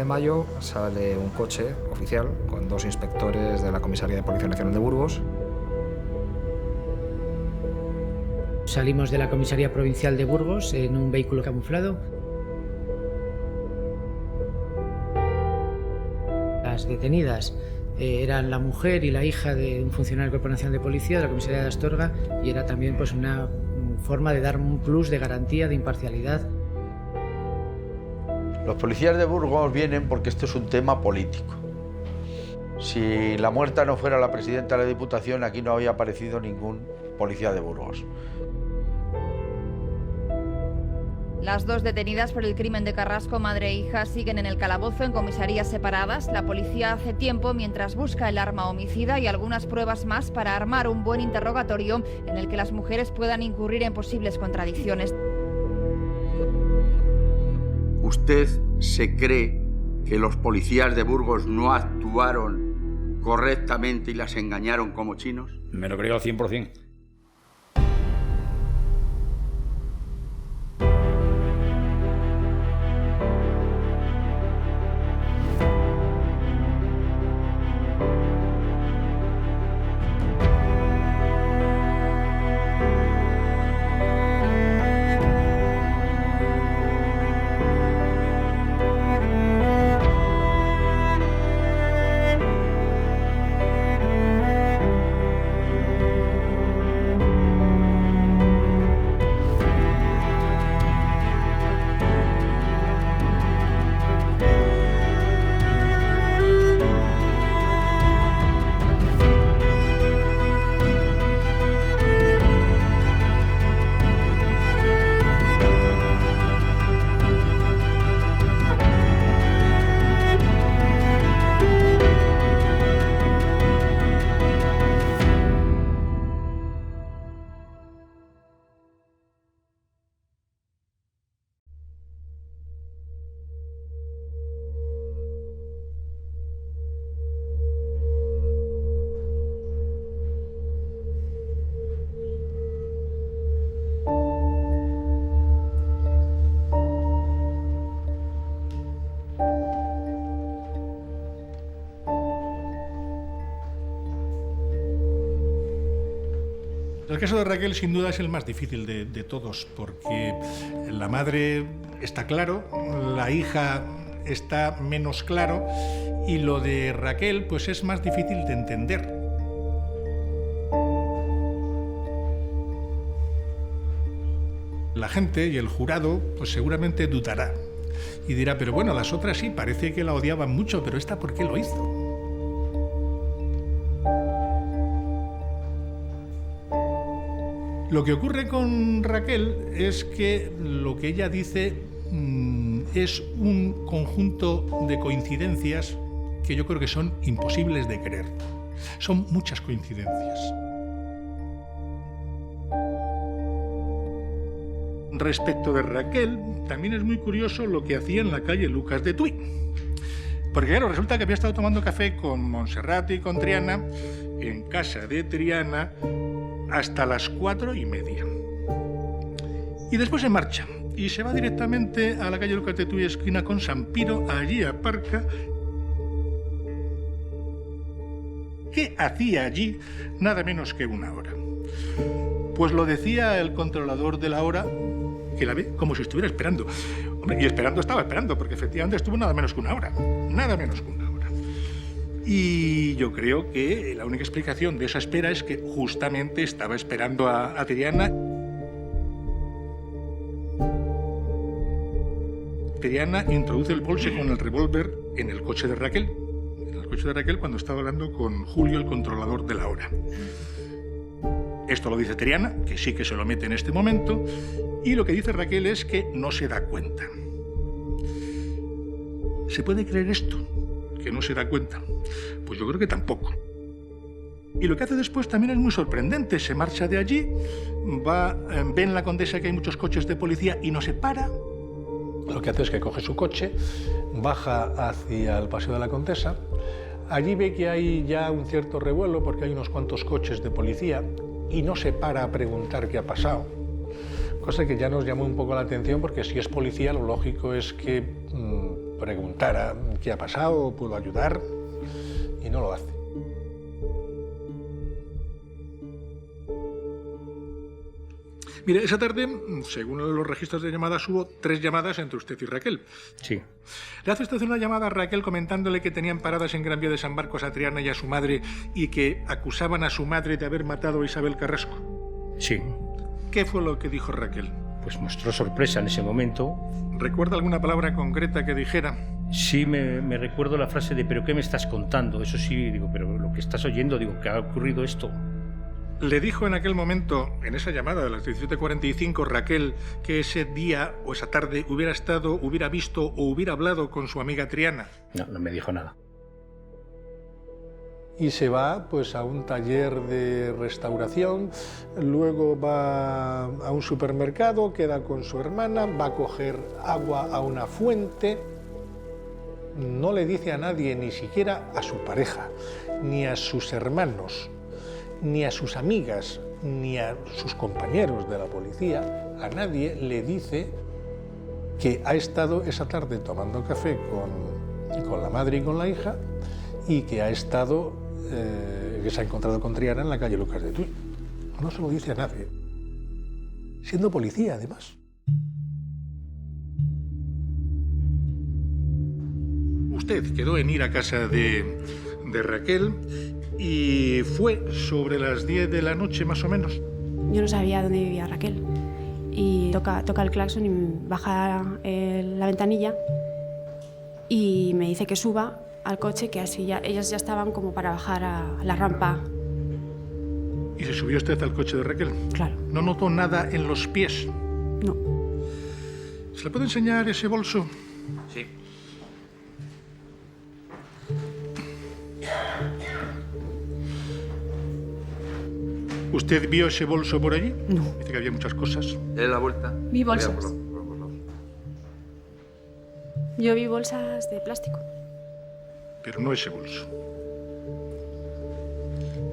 de mayo sale un coche oficial con 2 inspectores de la Comisaría de Policía Nacional de Burgos. Salimos de la Comisaría Provincial de Burgos en un vehículo camuflado. Las detenidas eran la mujer y la hija de un funcionario del Cuerpo Nacional de Policía de la Comisaría de Astorga, y era también pues una forma de dar un plus de garantía, de imparcialidad. Los policías de Burgos vienen porque esto es un tema político. Si la muerta no fuera la presidenta de la Diputación, aquí no había aparecido ningún policía de Burgos. Las 2 detenidas por el crimen de Carrasco, madre e hija, siguen en el calabozo en comisarías separadas. La policía hace tiempo mientras busca el arma homicida y algunas pruebas más para armar un buen interrogatorio en el que las mujeres puedan incurrir en posibles contradicciones. ¿Usted se cree que los policías de Burgos no actuaron correctamente y las engañaron como chinos? Me lo creo al 100%. El caso de Raquel sin duda es el más difícil de todos, porque la madre está claro, la hija está menos claro, y lo de Raquel pues es más difícil de entender. La gente y el jurado pues seguramente dudará y dirá, pero bueno, las otras sí, parece que la odiaban mucho, pero esta ¿por qué lo hizo? Lo que ocurre con Raquel es que lo que ella dice es un conjunto de coincidencias que yo creo que son imposibles de creer. Son muchas coincidencias. Respecto de Raquel, también es muy curioso lo que hacía en la calle Lucas de Tui. Porque claro, resulta que había estado tomando café con Montserrat y con Triana en casa de Triana hasta las 4:30. Y después se marcha y se va directamente a la calle Lucas de Tui, esquina con San Piro, allí aparca. ¿Qué hacía allí nada menos que 1 hora? Pues lo decía el controlador de la hora, que la ve como si estuviera esperando. Hombre, y estaba esperando, porque efectivamente estuvo nada menos que 1 hora. Nada menos que 1 hora. Y yo creo que la única explicación de esa espera es que justamente estaba esperando a Triana. Triana introduce el bolse con el revólver en el coche de Raquel. En el coche de Raquel cuando estaba hablando con Julio, el controlador de la hora. Esto lo dice Triana, que sí que se lo mete en este momento, y lo que dice Raquel es que no se da cuenta. ¿Se puede creer esto? ¿Que no se da cuenta? Pues yo creo que tampoco. Y lo que hace después también es muy sorprendente. Se marcha de allí, ve en la Condesa que hay muchos coches de policía y no se para. Lo que hace es que coge su coche, baja hacia el Paseo de la Condesa. Allí ve que hay ya un cierto revuelo porque hay unos cuantos coches de policía y no se para a preguntar qué ha pasado. Cosa que ya nos llamó un poco la atención porque si es policía lo lógico es que preguntara qué ha pasado, puedo ayudar, y no lo hace. Mire, esa tarde, según los registros de llamadas, hubo 3 llamadas entre usted y Raquel. Sí. ¿Le hace usted una llamada a Raquel comentándole que tenían paradas en Gran Vía de San Marcos a Triana y a su madre y que acusaban a su madre de haber matado a Isabel Carrasco? Sí. ¿Qué fue lo que dijo Raquel? Pues mostró sorpresa en ese momento. ¿Recuerda alguna palabra concreta que dijera? Sí, me recuerdo la frase de ¿pero qué me estás contando? Eso sí, digo, pero lo que estás oyendo, digo, ¿que ha ocurrido esto? ¿Le dijo en aquel momento, en esa llamada de las 17:45, Raquel, que ese día o esa tarde hubiera estado, hubiera visto o hubiera hablado con su amiga Triana? No, no me dijo nada. Y se va pues a un taller de restauración, luego va a un supermercado, queda con su hermana, va a coger agua a una fuente. No le dice a nadie, ni siquiera a su pareja, ni a sus hermanos, ni a sus amigas, ni a sus compañeros de la policía, a nadie le dice que ha estado esa tarde tomando café con la madre y con la hija y que ha estado, que se ha encontrado con Triana en la calle Lucas de Tuy. No se lo dice a nadie, siendo policía además. Usted quedó en ir a casa de Raquel y fue sobre las 10 de la noche más o menos. Yo no sabía dónde vivía Raquel y toca el claxon y baja la ventanilla y me dice que suba al coche, que así ya ellas ya estaban como para bajar a la rampa. ¿Y se subió usted al coche de Raquel? Claro. ¿No notó nada en los pies? No. ¿Se le puede enseñar ese bolso? Sí. ¿Usted vio ese bolso por allí? No. Dice que había muchas cosas. Dele la vuelta. Vi bolsas. Yo vi bolsas de plástico. Pero no ese bolso.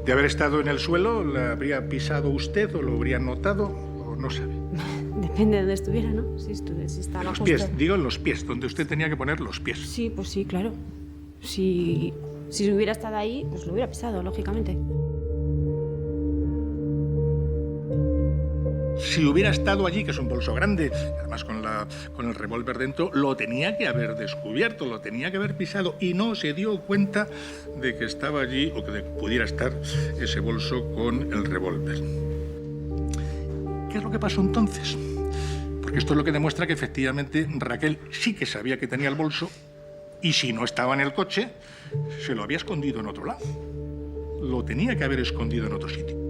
De haber estado en el suelo, ¿la habría pisado usted o lo habría notado o no sabe? Depende de dónde estuviera, ¿no? Si estaba Los justo... pies, digo en los pies, donde usted tenía que poner los pies. Sí, pues sí, claro. Si hubiera estado ahí, pues lo hubiera pisado, lógicamente. Si hubiera estado allí, que es un bolso grande, además con el revólver dentro, lo tenía que haber descubierto, lo tenía que haber pisado y no se dio cuenta de que estaba allí o que pudiera estar ese bolso con el revólver. ¿Qué es lo que pasó entonces? Porque esto es lo que demuestra que efectivamente Raquel sí que sabía que tenía el bolso y si no estaba en el coche, se lo había escondido en otro lado. Lo tenía que haber escondido en otro sitio.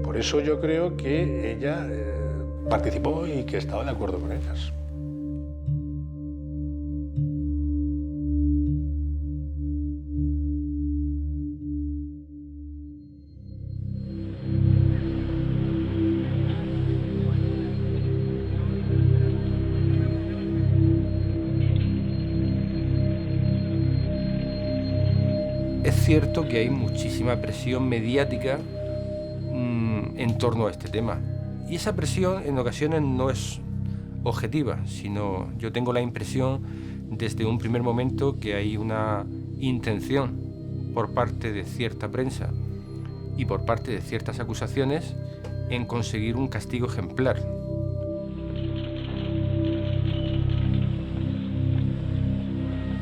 Por eso yo creo que ella participó y que estaba de acuerdo con ellas. Es cierto que hay muchísima presión mediática en torno a este tema. Y esa presión en ocasiones no es objetiva, sino yo tengo la impresión desde un primer momento que hay una intención por parte de cierta prensa y por parte de ciertas acusaciones en conseguir un castigo ejemplar.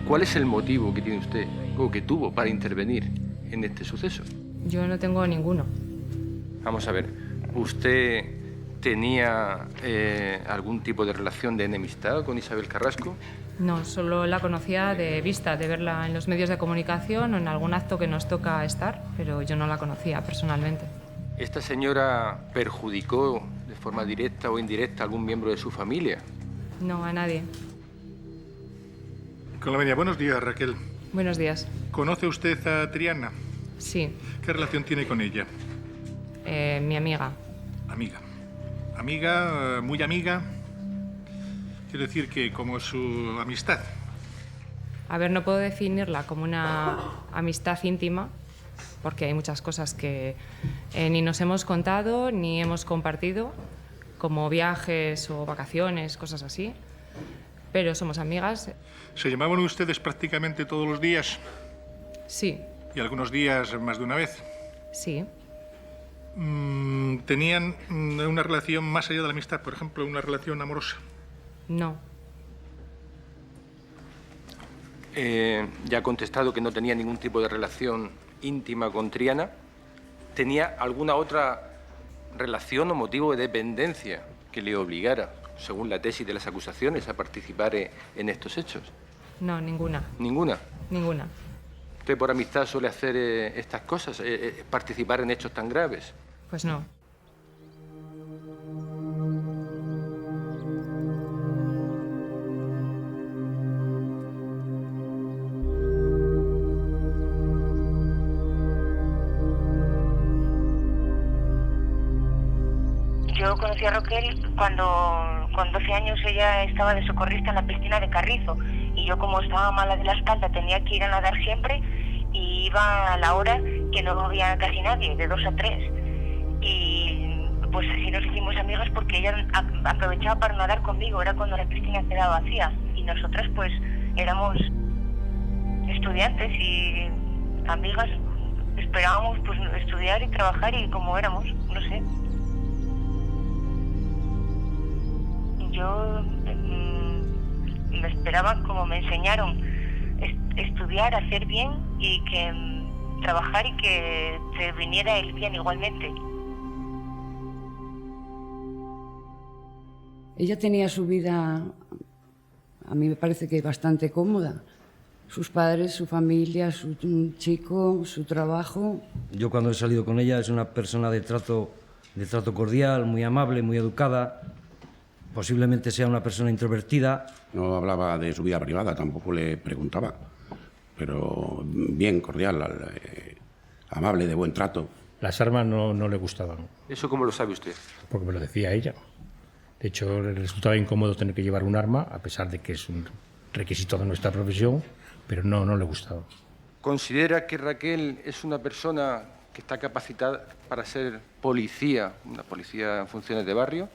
¿Cuál es el motivo que tiene usted o que tuvo para intervenir en este suceso? Yo no tengo ninguno. Vamos a ver, ¿usted tenía algún tipo de relación de enemistad con Isabel Carrasco? No, solo la conocía de vista, de verla en los medios de comunicación o en algún acto que nos toca estar, pero yo no la conocía personalmente. ¿Esta señora perjudicó de forma directa o indirecta a algún miembro de su familia? No, a nadie. Con la venia, buenos días, Raquel. Buenos días. ¿Conoce usted a Triana? Sí. ¿Qué relación tiene con ella? Mi amiga. Amiga. Amiga, muy amiga. Quiero decir que como su amistad. A ver, no puedo definirla como una amistad íntima, porque hay muchas cosas que ni nos hemos contado ni hemos compartido, como viajes o vacaciones, cosas así. pero somos amigas. ¿Se llamaban ustedes prácticamente todos los días? Sí. ¿Y algunos días más de una vez? Sí. ¿Tenían una relación más allá de la amistad, por ejemplo, una relación amorosa? No. Ya ha contestado que no tenía ningún tipo de relación íntima con Triana. ¿Tenía alguna otra relación o motivo de dependencia que le obligara, según la tesis de las acusaciones, a participar en estos hechos? No, ninguna. ¿Ninguna? Ninguna. ¿Usted por amistad suele hacer estas cosas, participar en hechos tan graves? Pues no. Yo conocí a Raquel cuando con 12 años ella estaba de socorrista en la piscina de Carrizo y yo, como estaba mala de la espalda, tenía que ir a nadar siempre y iba a la hora que no había casi nadie, de 2 a 3. Y pues así nos hicimos amigas porque ella aprovechaba para nadar conmigo, era cuando la piscina quedaba vacía y nosotras pues éramos estudiantes y amigas, esperábamos pues estudiar y trabajar y como éramos, no sé. Yo me esperaba, como me enseñaron, estudiar, hacer bien y que trabajar y que te viniera el bien igualmente. Ella tenía su vida, a mí me parece que bastante cómoda. Sus padres, su familia, su chico, su trabajo. Yo cuando he salido con ella es una persona de trato cordial, muy amable, muy educada. Posiblemente sea una persona introvertida. No hablaba de su vida privada, tampoco le preguntaba. Pero bien, cordial, amable, de buen trato. Las armas no le gustaban. ¿Eso cómo lo sabe usted? Porque me lo decía ella. De hecho, le resultaba incómodo tener que llevar un arma, a pesar de que es un requisito de nuestra profesión, pero no le gustaba. ¿Considera que Raquel es una persona que está capacitada para ser policía, una policía en funciones de barrio?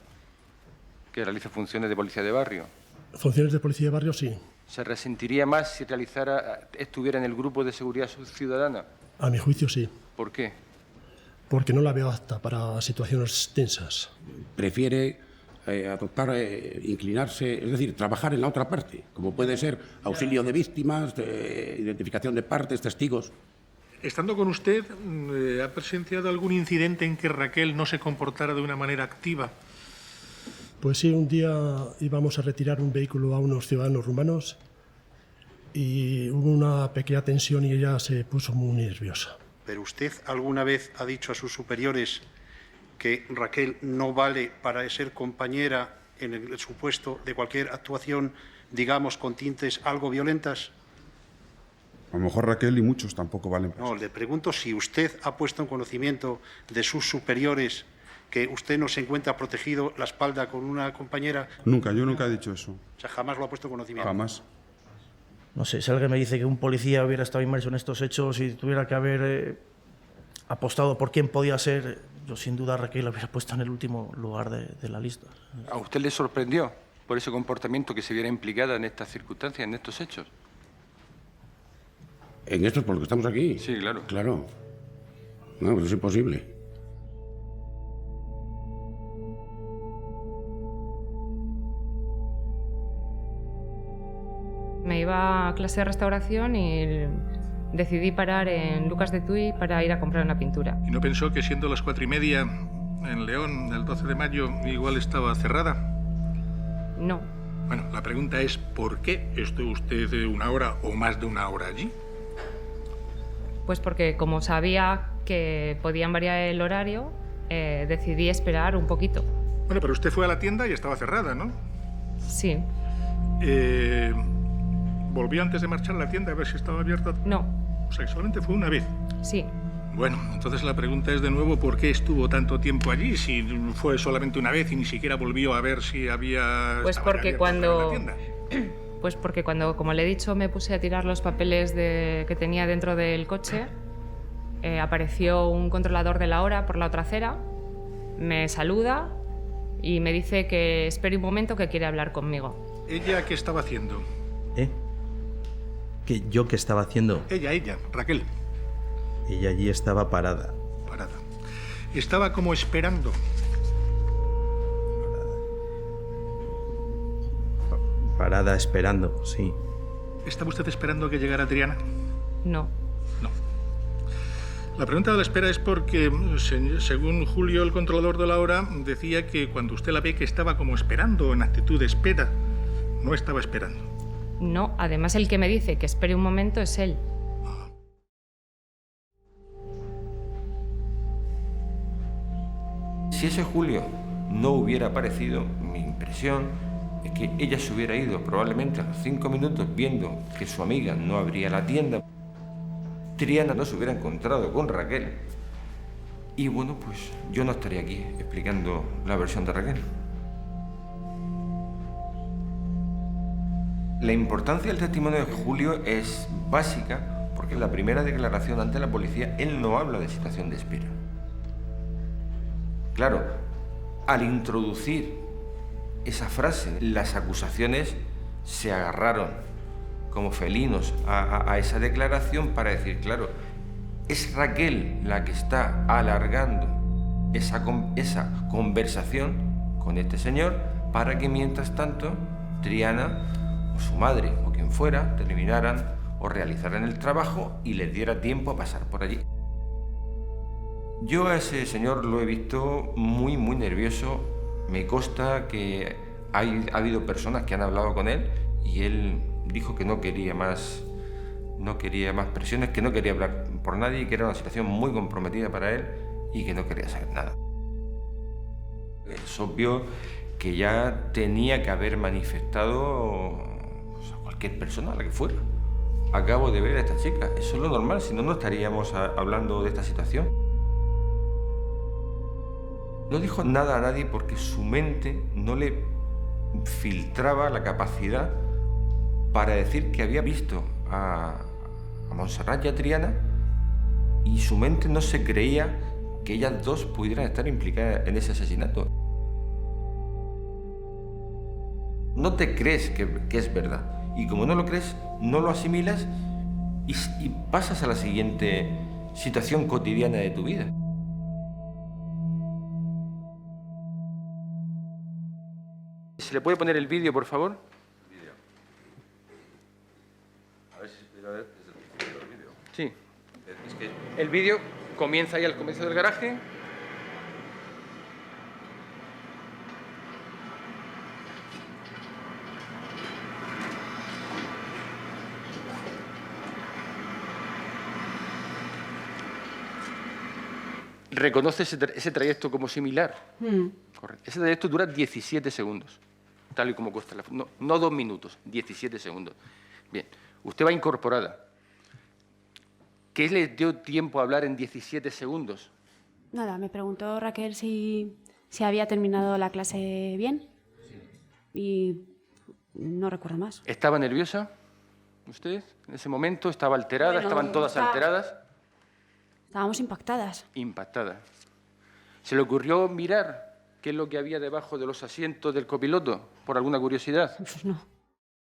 ¿Que realiza funciones de policía de barrio? Funciones de policía de barrio, sí. ¿Se resentiría más si estuviera en el grupo de seguridad ciudadana? A mi juicio, sí. ¿Por qué? Porque no la veo apta para situaciones tensas. Prefiere adoptar, inclinarse, es decir, trabajar en la otra parte, como puede ser auxilio de víctimas, identificación de partes, testigos. Estando con usted, ¿ha presenciado algún incidente en que Raquel no se comportara de una manera activa? Pues sí, un día íbamos a retirar un vehículo a unos ciudadanos rumanos y hubo una pequeña tensión y ella se puso muy nerviosa. ¿Pero usted alguna vez ha dicho a sus superiores que Raquel no vale para ser compañera en el supuesto de cualquier actuación, digamos, con tintes algo violentas? A lo mejor Raquel y muchos tampoco valen para No, le pregunto si usted ha puesto en conocimiento de sus superiores que usted no se encuentra protegido la espalda con una compañera. Nunca, yo nunca he dicho eso. O sea, jamás lo ha puesto en conocimiento. Jamás. No sé, si alguien me dice que un policía hubiera estado inmerso en estos hechos y tuviera que haber apostado por quién podía ser, yo sin duda a Raquel la hubiera puesto en el último lugar de la lista. ¿A usted le sorprendió por ese comportamiento que se viera implicada en estas circunstancias, en estos hechos? ¿En estos por lo que estamos aquí? Sí, claro. Claro. No, pero es imposible. Me iba a clase de restauración y decidí parar en Lucas de Tuy para ir a comprar una pintura. ¿Y no pensó que siendo las 4:30 en León, el 12 de mayo, igual estaba cerrada? No. Bueno, la pregunta es, ¿por qué estuvo usted una hora o más de una hora allí? Pues porque como sabía que podían variar el horario, decidí esperar un poquito. Bueno, pero usted fue a la tienda y estaba cerrada, ¿no? Sí. ¿Volvió antes de marchar a la tienda a ver si estaba abierta? No. O sea, que solamente fue una vez. Sí. Bueno, entonces la pregunta es de nuevo, ¿por qué estuvo tanto tiempo allí si fue solamente una vez y ni siquiera volvió a ver si había... Pues porque cuando... Pues porque cuando, como le he dicho, me puse a tirar los papeles que tenía dentro del coche, apareció un controlador de la hora por la otra acera, me saluda y me dice que espere un momento, que quiere hablar conmigo. ¿Ella qué estaba haciendo? ¿Yo qué estaba haciendo? Ella, Raquel. Ella allí estaba parada. Parada. Estaba como esperando. Parada esperando, sí. ¿Estaba usted esperando que llegara Triana? No. No. La pregunta de la espera es porque, según Julio, el controlador de la hora, decía que cuando usted la ve que estaba como esperando, en actitud de espera. No estaba esperando. No, además el que me dice que espere un momento es él. Si ese Julio no hubiera aparecido, mi impresión es que ella se hubiera ido probablemente a los 5 minutos viendo que su amiga no abría la tienda. Triana no se hubiera encontrado con Raquel. Y bueno, pues yo no estaría aquí explicando la versión de Raquel. La importancia del testimonio de Julio es básica porque en la primera declaración ante la policía él no habla de situación de espera. Claro, al introducir esa frase, las acusaciones se agarraron como felinos a esa declaración para decir, claro, es Raquel la que está alargando esa conversación con este señor para que mientras tanto Triana o su madre o quien fuera terminaran o realizaran el trabajo y les diera tiempo a pasar por allí. Yo a ese señor lo he visto muy nervioso. Me consta que ha habido personas que han hablado con él y él dijo que no quería más presiones, que no quería hablar por nadie, que era una situación muy comprometida para él y que no quería saber nada. Es obvio que ya tenía que haber manifestado a cualquier persona, a la que fuera. Acabo de ver a esta chica, eso es lo normal, si no, no estaríamos hablando de esta situación. No dijo nada a nadie porque su mente no le filtraba la capacidad para decir que había visto a Montserrat y a Triana y su mente no se creía que ellas dos pudieran estar implicadas en ese asesinato. No te crees que es verdad y como no lo crees, no lo asimilas y pasas a la siguiente situación cotidiana de tu vida. ¿Se le puede poner el vídeo, por favor? A ver si se pudiera ver desde el principio del vídeo. Sí. Es que El vídeo comienza ahí al comienzo del garaje. ¿Reconoce ese trayecto como similar? Correcto. Ese trayecto dura 17 segundos, tal y como cuesta la foto. No 2 minutos, 17 segundos. Bien, usted va incorporada. ¿Qué le dio tiempo a hablar en 17 segundos? Nada, me preguntó Raquel si había terminado la clase bien y no recuerdo más. ¿Estaba nerviosa usted en ese momento? ¿Estaba alterada? Bueno, ¿Estaban todas alteradas? Estábamos impactadas. Impactada. ¿Se le ocurrió mirar qué es lo que había debajo de los asientos del copiloto, por alguna curiosidad? Pues no.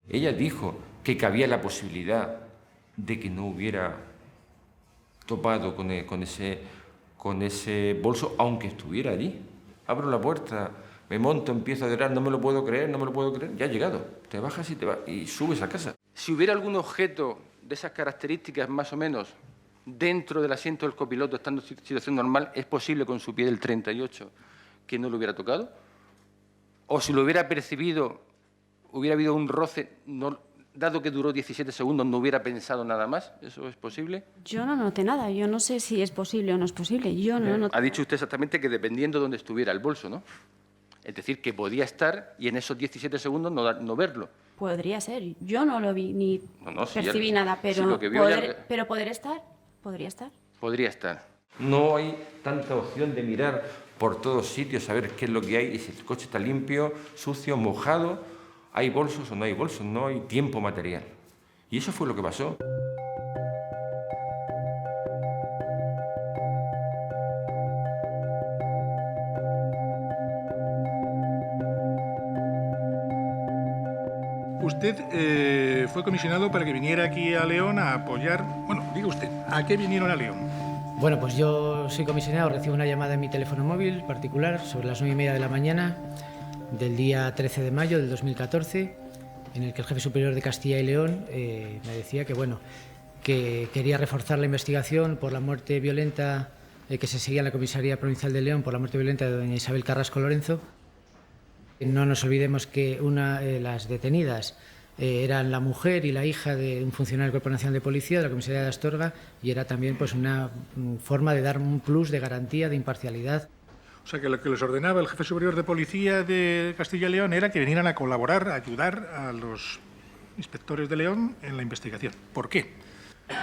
Ella dijo que cabía la posibilidad de que no hubiera topado con ese bolso, aunque estuviera allí. Abro la puerta, me monto, empiezo a llorar, no me lo puedo creer, ya ha llegado. Te bajas y subes a casa. Si hubiera algún objeto de esas características más o menos dentro del asiento del copiloto, estando en situación normal, ¿es posible con su pie del 38 que no lo hubiera tocado? ¿O si lo hubiera percibido, hubiera habido un roce, dado que duró 17 segundos, no hubiera pensado nada más? ¿Eso es posible? Yo no noté nada. Yo no sé si es posible o no es posible. Yo no noté. Ha dicho usted exactamente que dependiendo de dónde estuviera el bolso, ¿no? Es decir, que podía estar y en esos 17 segundos no verlo. Podría ser. Yo no lo vi ni percibí nada, pero, sí, lo que vio pero poder estar, podría estar. Podría estar. No hay tanta opción de mirar por todos sitios, saber qué es lo que hay, y si el coche está limpio, sucio, mojado, hay bolsos o no hay bolsos, no hay tiempo material. Y eso fue lo que pasó. Usted fue comisionado para que viniera aquí a León a apoyar... Bueno, diga usted, ¿a qué vinieron a León? Bueno, pues yo soy comisionado, recibo una llamada en mi teléfono móvil particular sobre las 9:30 de la mañana del día 13 de mayo del 2014, en el que el jefe superior de Castilla y León me decía que, bueno, que quería reforzar la investigación por la muerte violenta que se seguía en la Comisaría Provincial de León, por la muerte violenta de doña Isabel Carrasco Lorenzo. No nos olvidemos que las detenidas eran la mujer y la hija de un funcionario del Cuerpo Nacional de Policía, de la Comisaría de Astorga, y era también pues una forma de dar un plus de garantía, de imparcialidad. O sea, que lo que les ordenaba el jefe superior de Policía de Castilla y León era que vinieran a colaborar, a ayudar a los inspectores de León en la investigación. ¿Por qué?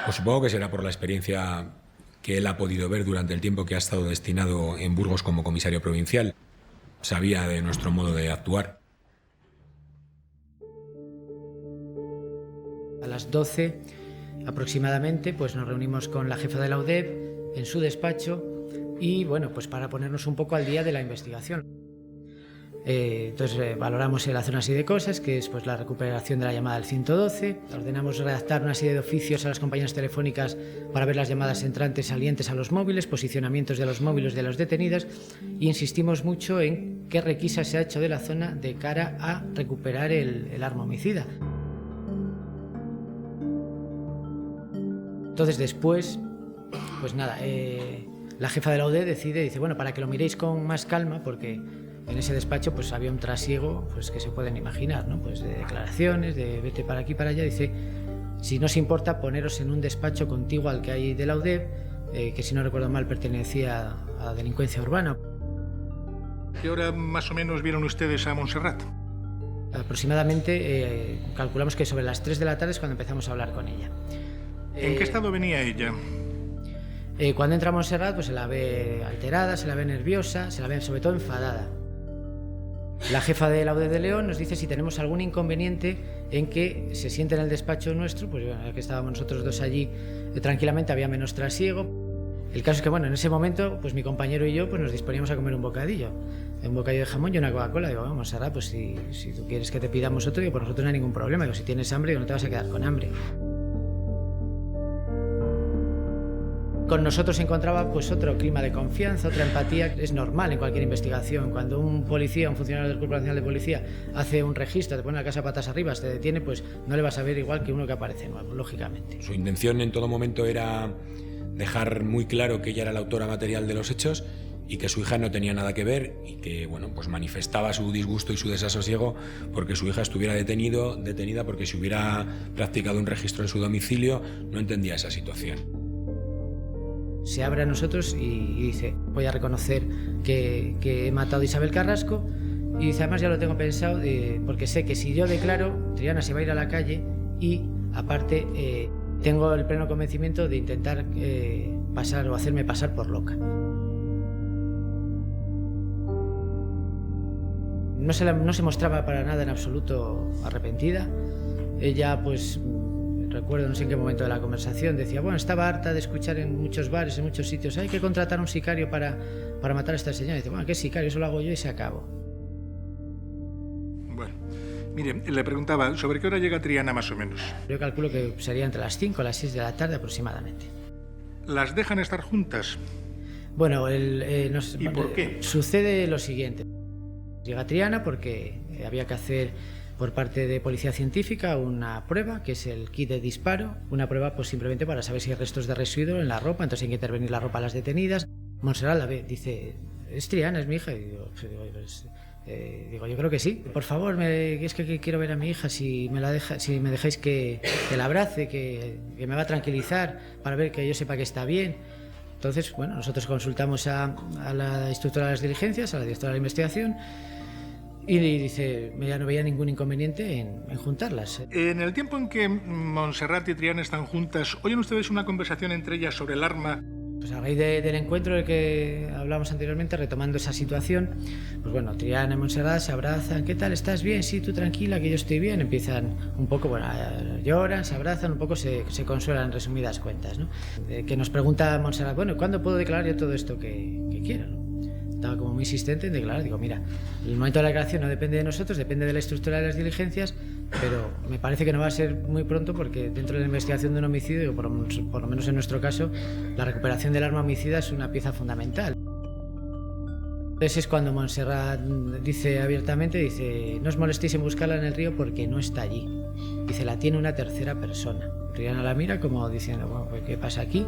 Pues supongo que será por la experiencia que él ha podido ver durante el tiempo que ha estado destinado en Burgos como comisario provincial. Sabía de nuestro modo de actuar. A las 12 aproximadamente pues nos reunimos con la jefa de la UDEP en su despacho y bueno, pues para ponernos un poco al día de la investigación. Entonces valoramos el hacer una serie de cosas, que es pues la recuperación de la llamada del 112, ordenamos redactar una serie de oficios a las compañías telefónicas para ver las llamadas entrantes, salientes a los móviles, posicionamientos de los móviles de los detenidos, e insistimos mucho en qué requisa se ha hecho de la zona de cara a recuperar el arma homicida. Entonces después, pues nada, la jefa de la UDE dice, bueno, para que lo miréis con más calma, porque en ese despacho pues había un trasiego pues que se pueden imaginar, ¿no? Pues de declaraciones, de vete para aquí, para allá. Dice, si no os importa, poneros en un despacho contiguo al que hay de la UDEP, que si no recuerdo mal pertenecía a delincuencia urbana. ¿Qué hora más o menos vieron ustedes a Montserrat? Aproximadamente, calculamos que sobre las 3 de la tarde es cuando empezamos a hablar con ella. ¿En qué estado venía ella? Cuando entra a Montserrat pues se la ve alterada, se la ve nerviosa, se la ve sobre todo enfadada. La jefa de la UDEP de León nos dice si tenemos algún inconveniente en que se siente en el despacho nuestro, pues bueno, que estábamos nosotros dos allí tranquilamente, había menos trasiego. El caso es que bueno, en ese momento pues mi compañero y yo pues nos disponíamos a comer un bocadillo de jamón y una Coca-Cola. Digo, vamos, Montserrat, pues si tú quieres que te pidamos otro, digo, por nosotros no hay ningún problema. Digo, si tienes hambre, digo, no te vas a quedar con hambre. Con nosotros se encontraba pues otro clima de confianza, otra empatía. Es normal en cualquier investigación. Cuando un policía, un funcionario del Cuerpo Nacional de Policía hace un registro, te pone la casa patas arriba, te detiene, pues no le vas a ver igual que uno que aparece nuevo, lógicamente. Su intención en todo momento era dejar muy claro que ella era la autora material de los hechos y que su hija no tenía nada que ver y que bueno, pues manifestaba su disgusto y su desasosiego porque su hija estuviera detenida porque si hubiera practicado un registro en su domicilio no entendía esa situación. Se abre a nosotros y dice, voy a reconocer que he matado a Isabel Carrasco, y dice, además ya lo tengo pensado porque sé que si yo declaro, Triana se va a ir a la calle y aparte tengo el pleno convencimiento de intentar pasar o hacerme pasar por loca. No se mostraba para nada en absoluto arrepentida. Ella pues... Recuerdo, no sé en qué momento de la conversación, decía, bueno, estaba harta de escuchar en muchos bares, en muchos sitios, hay que contratar a un sicario para matar a esta señora. Y dice, bueno, ¿qué sicario? Eso lo hago yo y se acabó. Bueno, mire, le preguntaba, ¿sobre qué hora llega Triana más o menos? Yo calculo que sería entre las 5 o las 6 de la tarde aproximadamente. ¿Las dejan estar juntas? Bueno, ¿Y por qué? Sucede lo siguiente. Llega Triana porque había que hacer por parte de Policía Científica una prueba, que es el kit de disparo, una prueba pues simplemente para saber si hay restos de residuo en la ropa, entonces hay que intervenir la ropa a las detenidas. Montserrat la ve, dice, es Triana, es mi hija, y digo, yo creo que sí, por favor, es que quiero ver a mi hija, si me dejáis que la abrace, que me va a tranquilizar, para ver que yo sepa que está bien. Entonces, bueno, nosotros consultamos a la instructora de las diligencias, a la directora de la investigación, y dice, ya no veía ningún inconveniente en juntarlas. En el tiempo en que Montserrat y Triana están juntas, ¿oyen ustedes una conversación entre ellas sobre el arma? Pues a raíz del encuentro del que hablábamos anteriormente, retomando esa situación, pues bueno, Triana y Montserrat se abrazan, ¿qué tal? ¿Estás bien? Sí, tú tranquila, que yo estoy bien. Empiezan un poco, bueno, lloran, se abrazan, un poco se consuelan en resumidas cuentas, ¿no? Que nos pregunta Montserrat, bueno, ¿cuándo puedo declarar yo todo esto que quiero, ¿no? Estaba como muy insistente en declarar. Digo, mira, el momento de la declaración no depende de nosotros, depende de la estructura de las diligencias, pero me parece que no va a ser muy pronto porque dentro de la investigación de un homicidio, por lo menos en nuestro caso, la recuperación del arma homicida es una pieza fundamental. Entonces es cuando Montserrat dice abiertamente, dice, no os molestéis en buscarla en el río porque no está allí. Dice, la tiene una tercera persona. Triana la mira como diciendo, bueno, pues ¿qué pasa aquí?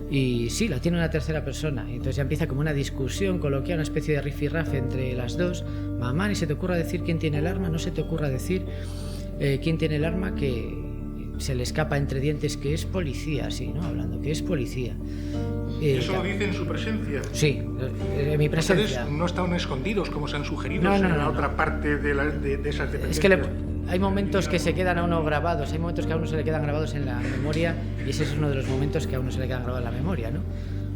Y sí, la tiene una tercera persona. Y entonces ya empieza como una discusión coloquial, una especie de rifirrafe entre las dos. Mamá, ni se te ocurra decir quién tiene el arma, no se te ocurra decir quién tiene el arma, que se le escapa entre dientes que es policía, sí, ¿no? Hablando, que es policía. ¿Eso lo dice en su presencia? Sí, en mi presencia. ¿Ustedes no estaban escondidos, como se han sugerido, en la otra parte de esas dependencias? Es que hay momentos que se quedan a uno grabados, hay momentos que a uno se le quedan grabados en la memoria, y ese es uno de los momentos que a uno se le quedan grabados en la memoria, ¿no?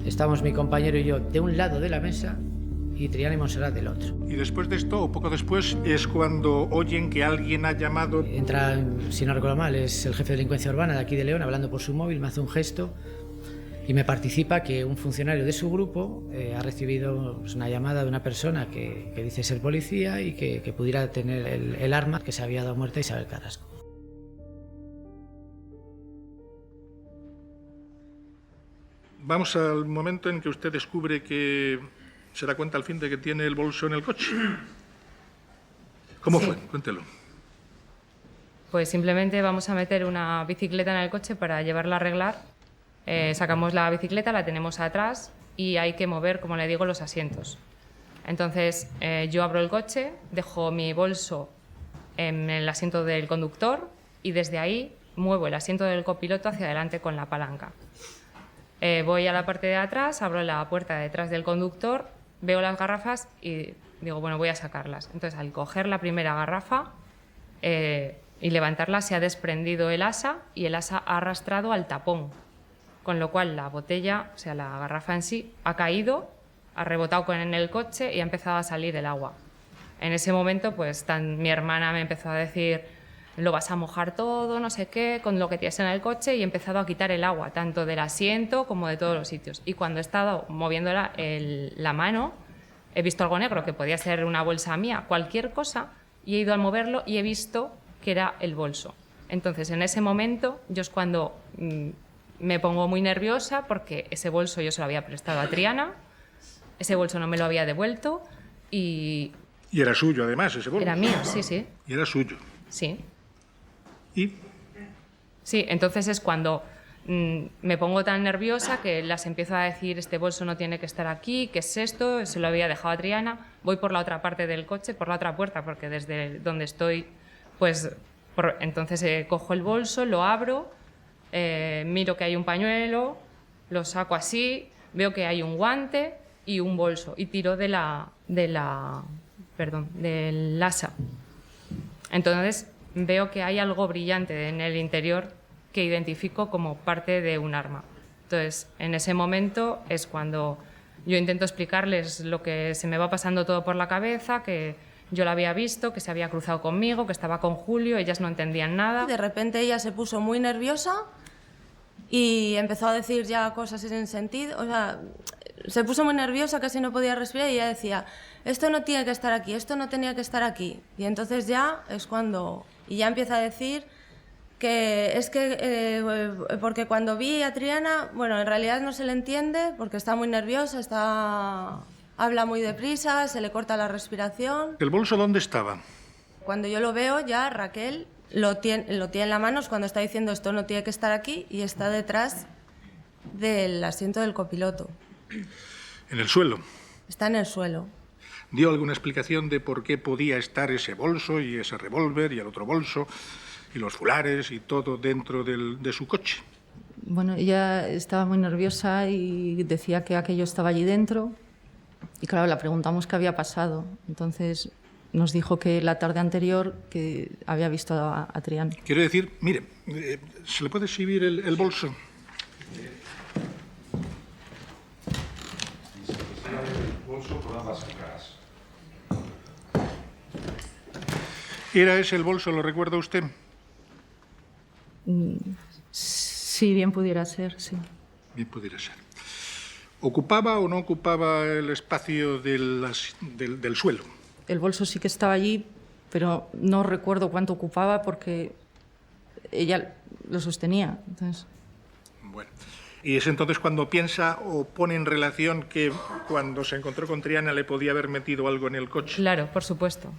Estamos mi compañero y yo de un lado de la mesa y Triana y Montserrat del otro. Y después de esto, o poco después, es cuando oyen que alguien ha llamado... Entra, si no recuerdo mal, es el jefe de delincuencia urbana de aquí de León, hablando por su móvil, me hace un gesto y me participa que un funcionario de su grupo ha recibido una llamada de una persona que dice ser policía y que pudiera tener el arma que se había dado muerta a Isabel Carrasco. Vamos al momento en que usted descubre que se da cuenta al fin de que tiene el bolso en el coche. ¿Cómo fue? Cuéntelo. Pues simplemente vamos a meter una bicicleta en el coche para llevarla a arreglar. Sacamos la bicicleta, la tenemos atrás y hay que mover, como le digo, los asientos. Entonces yo abro el coche, dejo mi bolso en el asiento del conductor y desde ahí muevo el asiento del copiloto hacia adelante con la palanca. Voy a la parte de atrás, abro la puerta detrás del conductor, veo las garrafas y digo, bueno, voy a sacarlas. Entonces, al coger la primera garrafa y levantarla, se ha desprendido el asa y el asa ha arrastrado al tapón, con lo cual la botella, o sea, la garrafa en sí, ha caído, ha rebotado en el coche y ha empezado a salir el agua. En ese momento, pues mi hermana me empezó a decir, lo vas a mojar todo, no sé qué, con lo que tienes en el coche, y he empezado a quitar el agua, tanto del asiento como de todos los sitios. Y cuando he estado moviendo la mano, he visto algo negro, que podía ser una bolsa mía, cualquier cosa, y he ido a moverlo y he visto que era el bolso. Entonces, en ese momento, yo es cuando me pongo muy nerviosa, porque ese bolso yo se lo había prestado a Triana, ese bolso no me lo había devuelto y... Y era suyo, además, ese bolso. Era mío, sí, sí. Y era suyo. Sí. ¿Y? Sí, entonces es cuando me pongo tan nerviosa que las empiezo a decir, este bolso no tiene que estar aquí, ¿qué es esto? Se lo había dejado a Triana. Voy por la otra parte del coche, por la otra puerta, porque desde donde estoy, pues entonces cojo el bolso, lo abro, miro que hay un pañuelo, lo saco así, veo que hay un guante y un bolso y tiro del asa. Entonces veo que hay algo brillante en el interior que identifico como parte de un arma. Entonces, en ese momento es cuando yo intento explicarles lo que se me va pasando todo por la cabeza, que yo la había visto, que se había cruzado conmigo, que estaba con Julio, ellas no entendían nada. De repente ella se puso muy nerviosa y empezó a decir ya cosas sin sentido. O sea, se puso muy nerviosa, casi no podía respirar y ella decía, esto no tiene que estar aquí, esto no tenía que estar aquí. Y entonces ya es cuando... Y ya empieza a decir que es que, porque cuando vi a Triana, bueno, en realidad no se le entiende porque está muy nerviosa, habla muy deprisa, se le corta la respiración. ¿El bolso dónde estaba? Cuando yo lo veo ya, Raquel lo tiene en la mano, es cuando está diciendo esto no tiene que estar aquí y está detrás del asiento del copiloto. ¿En el suelo? Está en el suelo. ¿Dio alguna explicación de por qué podía estar ese bolso y ese revólver y el otro bolso y los fulares y todo dentro de su coche? Bueno, ella estaba muy nerviosa y decía que aquello estaba allí dentro. Y claro, le preguntamos qué había pasado. Entonces nos dijo que la tarde anterior que había visto a Triana. Quiero decir, mire, ¿se le puede exhibir el bolso? ¿Era ese el bolso, lo recuerda usted? Sí, bien pudiera ser, sí. Bien pudiera ser. ¿Ocupaba o no ocupaba el espacio del suelo? El bolso sí que estaba allí, pero no recuerdo cuánto ocupaba porque ella lo sostenía. Entonces... Bueno. Y es entonces cuando piensa o pone en relación que cuando se encontró con Triana le podía haber metido algo en el coche. Claro, por supuesto.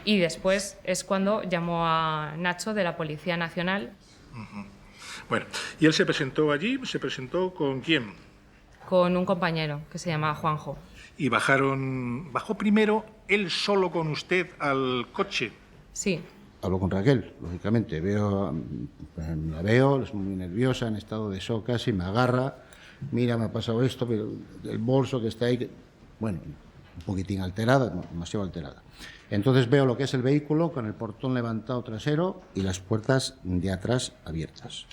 Y después es cuando llamó a Nacho de la Policía Nacional. Bueno, ¿y él se presentó allí? ¿Se presentó con quién? Con un compañero que se llamaba Juanjo. ¿Y bajó primero él solo con usted al coche? Sí. Hablo con Raquel, lógicamente. La veo, es muy nerviosa, en estado de shock casi, me agarra. Mira, me ha pasado esto, pero el bolso que está ahí, bueno, un poquitín alterada, no, demasiado alterada. Entonces veo lo que es el vehículo con el portón levantado trasero y las puertas de atrás abiertas.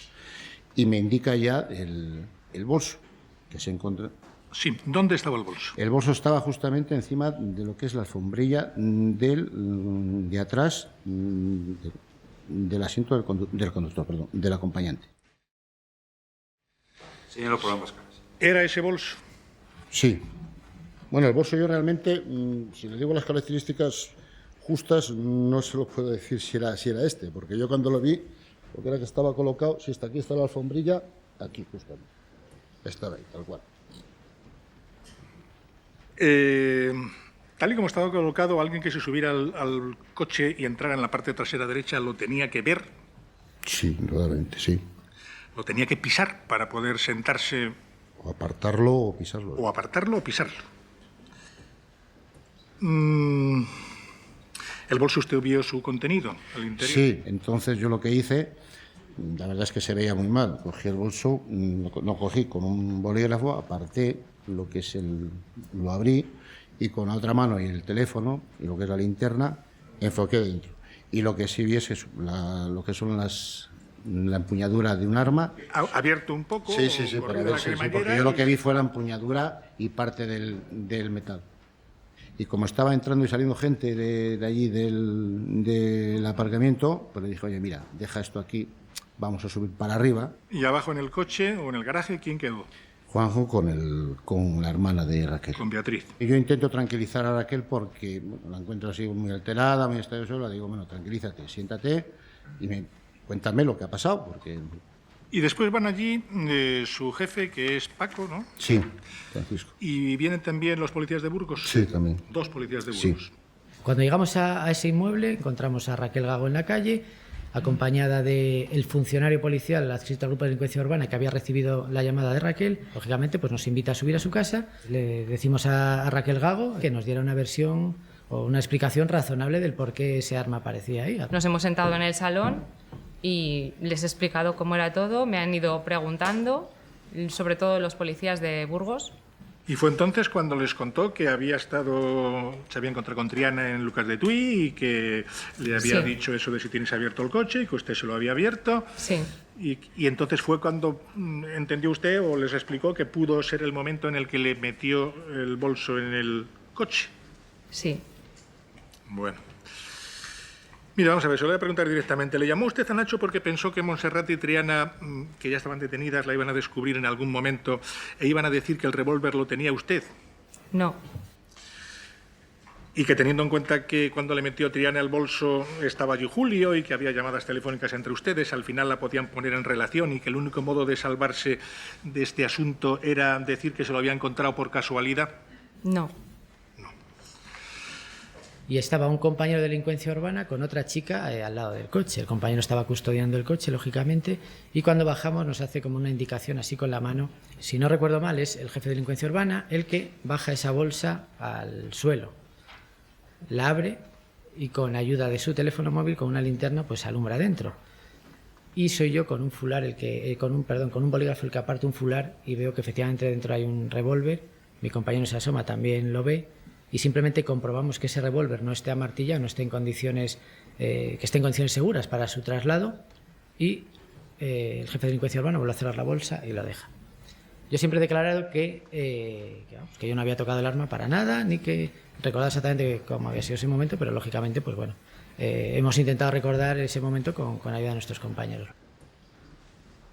Y me indica ya el bolso que se encuentra. Sí, ¿dónde estaba el bolso? El bolso estaba justamente encima de lo que es la alfombrilla de atrás del asiento del conductor, perdón, del acompañante. Señor, por ambas caras. ¿Era ese bolso? Sí. Bueno, el bolso yo realmente, si le digo las características justas, no se lo puedo decir si era este, porque yo cuando lo vi, lo que era que estaba colocado, si está aquí está la alfombrilla, aquí justamente. Estaba ahí, tal cual. Tal y como estaba colocado, alguien que se subiera al coche y entrara en la parte trasera derecha lo tenía que ver. Sí, indudablemente, sí. Lo tenía que pisar para poder sentarse. O apartarlo o pisarlo. O apartarlo o pisarlo. ¿El bolso usted vio su contenido al interior? Sí, entonces yo lo que hice, la verdad es que se veía muy mal. Cogí el bolso, no cogí con un bolígrafo, aparté lo que es lo abrí y con la otra mano y el teléfono y lo que es la linterna enfoqué dentro. Y lo que sí vi es lo que son la empuñadura de un arma. ¿Abierto un poco? Sí, para ver, sí, porque yo lo que vi fue la empuñadura y parte del metal. Y como estaba entrando y saliendo gente de allí del aparcamiento, pues le dije, oye, mira, deja esto aquí, vamos a subir para arriba. ¿Y abajo en el coche o en el garaje quién quedó? Juanjo con la hermana de Raquel. Con Beatriz. Y yo intento tranquilizar a Raquel porque la encuentro así muy alterada, muy estado de sola. Digo, bueno, tranquilízate, siéntate y cuéntame lo que ha pasado, porque... Y después van allí su jefe, que es Paco, ¿no? Sí, Francisco. ¿Y vienen también los policías de Burgos? Sí, también. 2 policías de Burgos. Sí. Cuando llegamos a ese inmueble, encontramos a Raquel Gago en la calle, acompañada del funcionario policial adscrito al grupo de delincuencia urbana que había recibido la llamada de Raquel. Lógicamente, pues nos invita a subir a su casa. Le decimos a Raquel Gago que nos diera una versión o una explicación razonable del por qué ese arma aparecía ahí. Nos hemos sentado en el salón y les he explicado cómo era todo. Me han ido preguntando, sobre todo los policías de Burgos. Y fue entonces cuando les contó que se había encontrado con Triana en Lucas de Tuy y que le había dicho eso de si tienes abierto el coche y que usted se lo había abierto. Sí. Y entonces fue cuando entendió usted o les explicó que pudo ser el momento en el que le metió el bolso en el coche. Sí. Bueno. Mira, vamos a ver, se lo voy a preguntar directamente. ¿Le llamó usted a Nacho porque pensó que Montserrat y Triana, que ya estaban detenidas, la iban a descubrir en algún momento e iban a decir que el revólver lo tenía usted? No. Y que teniendo en cuenta que cuando le metió Triana el bolso estaba allí Julio y que había llamadas telefónicas entre ustedes, al final la podían poner en relación y que el único modo de salvarse de este asunto era decir que se lo había encontrado por casualidad? No. Y estaba un compañero de delincuencia urbana con otra chica al lado del coche. El compañero estaba custodiando el coche, lógicamente, y cuando bajamos nos hace como una indicación así con la mano. Si no recuerdo mal, es el jefe de delincuencia urbana el que baja esa bolsa al suelo. La abre y con ayuda de su teléfono móvil, con una linterna, pues alumbra dentro. Y soy yo con un fular, con un bolígrafo el que aparte un fular y veo que efectivamente dentro hay un revólver. Mi compañero se asoma, también lo ve. Y simplemente comprobamos que ese revólver no esté amartillado, no esté en condiciones, que esté en condiciones seguras para su traslado, y el jefe de delincuencia urbana vuelve a cerrar la bolsa y lo deja. Yo siempre he declarado que yo no había tocado el arma para nada, ni que recordaba exactamente cómo había sido ese momento, pero lógicamente, pues bueno, hemos intentado recordar ese momento con ayuda de nuestros compañeros.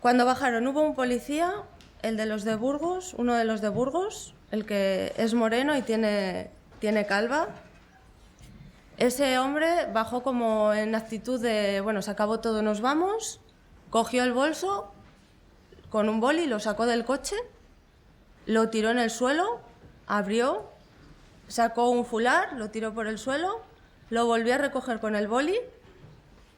Cuando bajaron hubo un policía, el de los de Burgos, uno de los de Burgos, el que es moreno y tiene calva. Ese hombre bajó como en actitud de, bueno, se acabó todo, nos vamos, cogió el bolso con un boli, lo sacó del coche, lo tiró en el suelo, abrió, sacó un fular, lo tiró por el suelo, lo volvió a recoger con el boli,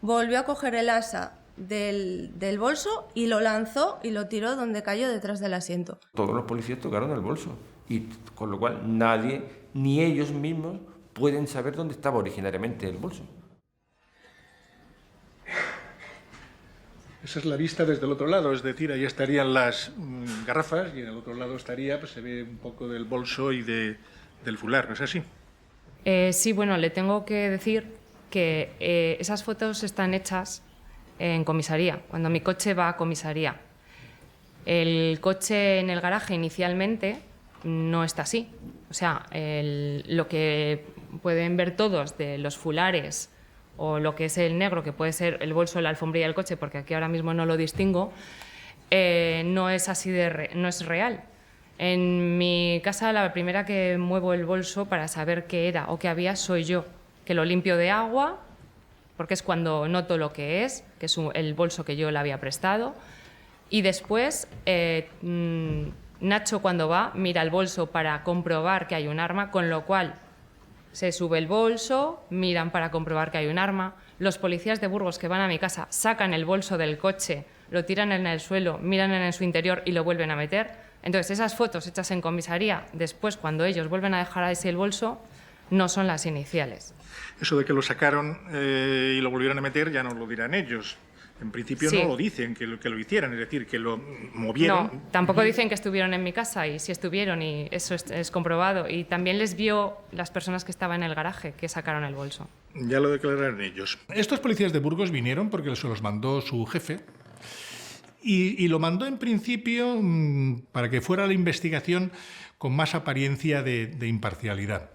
volvió a coger el asa del bolso y lo lanzó y lo tiró donde cayó, detrás del asiento. Todos los policías tocaron el bolso y con lo cual nadie, ni ellos mismos, pueden saber dónde estaba originariamente el bolso. Esa es la vista desde el otro lado, es decir, ahí estarían las garrafas y en el otro lado estaría, pues se ve un poco del bolso y del fular, ¿no es así? Sí, bueno, le tengo que decir que esas fotos están hechas en comisaría, cuando mi coche va a comisaría. El coche en el garaje inicialmente no está así. O sea, lo que pueden ver todos de los fulares o lo que es el negro, que puede ser el bolso, la alfombrilla del coche, porque aquí ahora mismo no lo distingo, no es así no es real. En mi casa la primera que muevo el bolso para saber qué era o qué había soy yo, que lo limpio de agua, porque es cuando noto lo que es el bolso que yo le había prestado, y después Nacho, cuando va, mira el bolso para comprobar que hay un arma, con lo cual se sube el bolso, miran para comprobar que hay un arma. Los policías de Burgos que van a mi casa sacan el bolso del coche, lo tiran en el suelo, miran en su interior y lo vuelven a meter. Entonces, esas fotos hechas en comisaría, después, cuando ellos vuelven a dejar así el bolso, no son las iniciales. Eso de que lo sacaron y lo volvieron a meter ya no lo dirán ellos. En principio Sí. no lo dicen, que lo hicieran, es decir, que lo movieron. No, tampoco dicen que estuvieron en mi casa, y sí estuvieron, y eso es comprobado. Y también les vio las personas que estaban en el garaje, que sacaron el bolso. Ya lo declararon ellos. Estos policías de Burgos vinieron porque se los mandó su jefe y lo mandó en principio para que fuera la investigación con más apariencia de imparcialidad.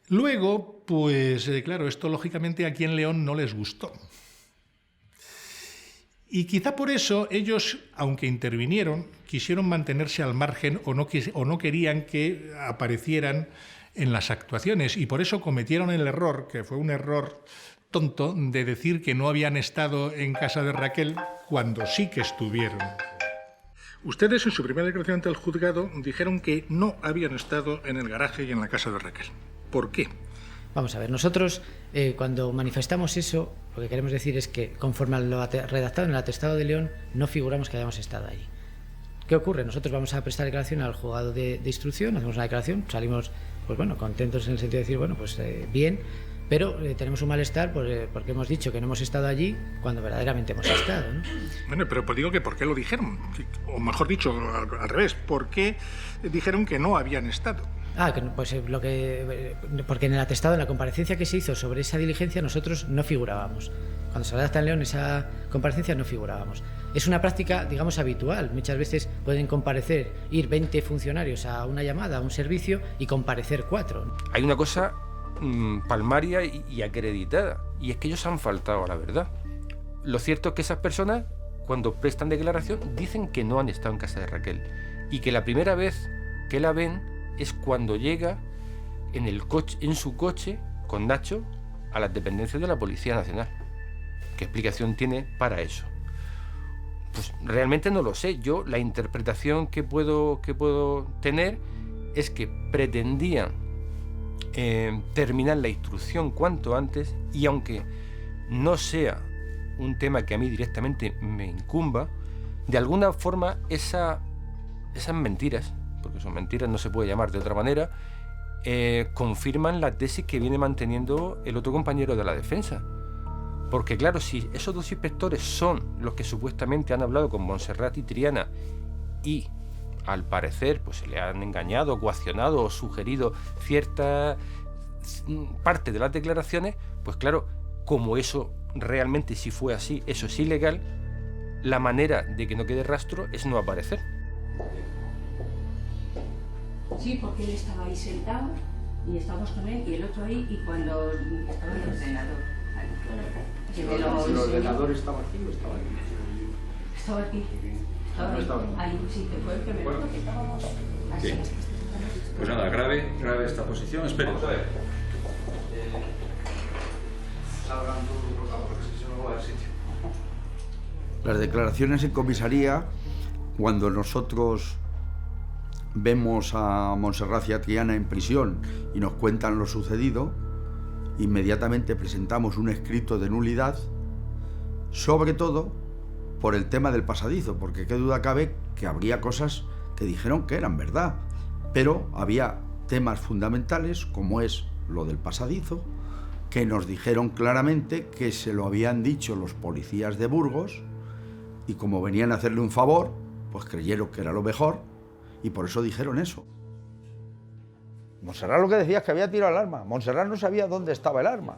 Luego, pues claro, esto lógicamente aquí en León no les gustó. Y quizá por eso ellos, aunque intervinieron, quisieron mantenerse al margen o no querían que aparecieran en las actuaciones. Y por eso cometieron el error, que fue un error tonto, de decir que no habían estado en casa de Raquel cuando sí que estuvieron. Ustedes en su primera declaración ante el juzgado dijeron que no habían estado en el garaje y en la casa de Raquel. ¿Por qué? Vamos a ver, nosotros cuando manifestamos eso, lo que queremos decir es que conforme a lo redactado en el atestado de León, no figuramos que hayamos estado allí. ¿Qué ocurre? Nosotros vamos a prestar declaración al juzgado de instrucción, hacemos una declaración, salimos pues bueno, contentos en el sentido de decir, bueno, pues bien, pero tenemos un malestar porque hemos dicho que no hemos estado allí cuando verdaderamente hemos estado, ¿no? Bueno, pero pues digo que ¿por qué lo dijeron? O mejor dicho, al revés, ¿por qué dijeron que no habían estado? Pues porque en el atestado, en la comparecencia que se hizo sobre esa diligencia, nosotros no figurábamos. Cuando se redacta en León esa comparecencia no figurábamos. Es una práctica, digamos, habitual. Muchas veces pueden comparecer, ir 20 funcionarios a una llamada, a un servicio, y comparecer 4. Hay una cosa palmaria y acreditada, y es que ellos han faltado a la verdad. Lo cierto es que esas personas, cuando prestan declaración, dicen que no han estado en casa de Raquel, y que la primera vez que la ven es cuando llega en su coche con Nacho a las dependencias de la Policía Nacional. ¿Qué explicación tiene para eso? Pues realmente no lo sé. Yo la interpretación que puedo tener es que pretendían terminar la instrucción cuanto antes, y aunque no sea un tema que a mí directamente me incumba, de alguna forma esas mentiras, porque son mentiras, no se puede llamar de otra manera, confirman la tesis que viene manteniendo el otro compañero de la defensa. Porque claro, si esos dos inspectores son los que supuestamente han hablado con Montserrat y Triana y al parecer pues se le han engañado, coaccionado o sugerido cierta parte de las declaraciones, pues claro, como eso realmente sí fue así, eso es ilegal, la manera de que no quede rastro es no aparecer. Sí, porque él estaba ahí sentado y estábamos con él y el otro ahí, y cuando estaba el ordenador. ¿El ordenador estaba aquí o estaba aquí? Estaba aquí. Estaba ahí, sí, que fue el que me dijo que estábamos así. Pues nada, grave esta posición. Espera. salgan todos los portavoces, que se nos va del sitio. Las declaraciones en comisaría, cuando nosotros vemos a Montserrat y a Triana en prisión y nos cuentan lo sucedido, inmediatamente presentamos un escrito de nulidad, sobre todo por el tema del pasadizo, porque qué duda cabe que habría cosas que dijeron que eran verdad, pero había temas fundamentales, como es lo del pasadizo, que nos dijeron claramente que se lo habían dicho los policías de Burgos, y como venían a hacerle un favor, pues creyeron que era lo mejor, y por eso dijeron eso. Montserrat lo que decía es que había tirado el arma. Montserrat no sabía dónde estaba el arma.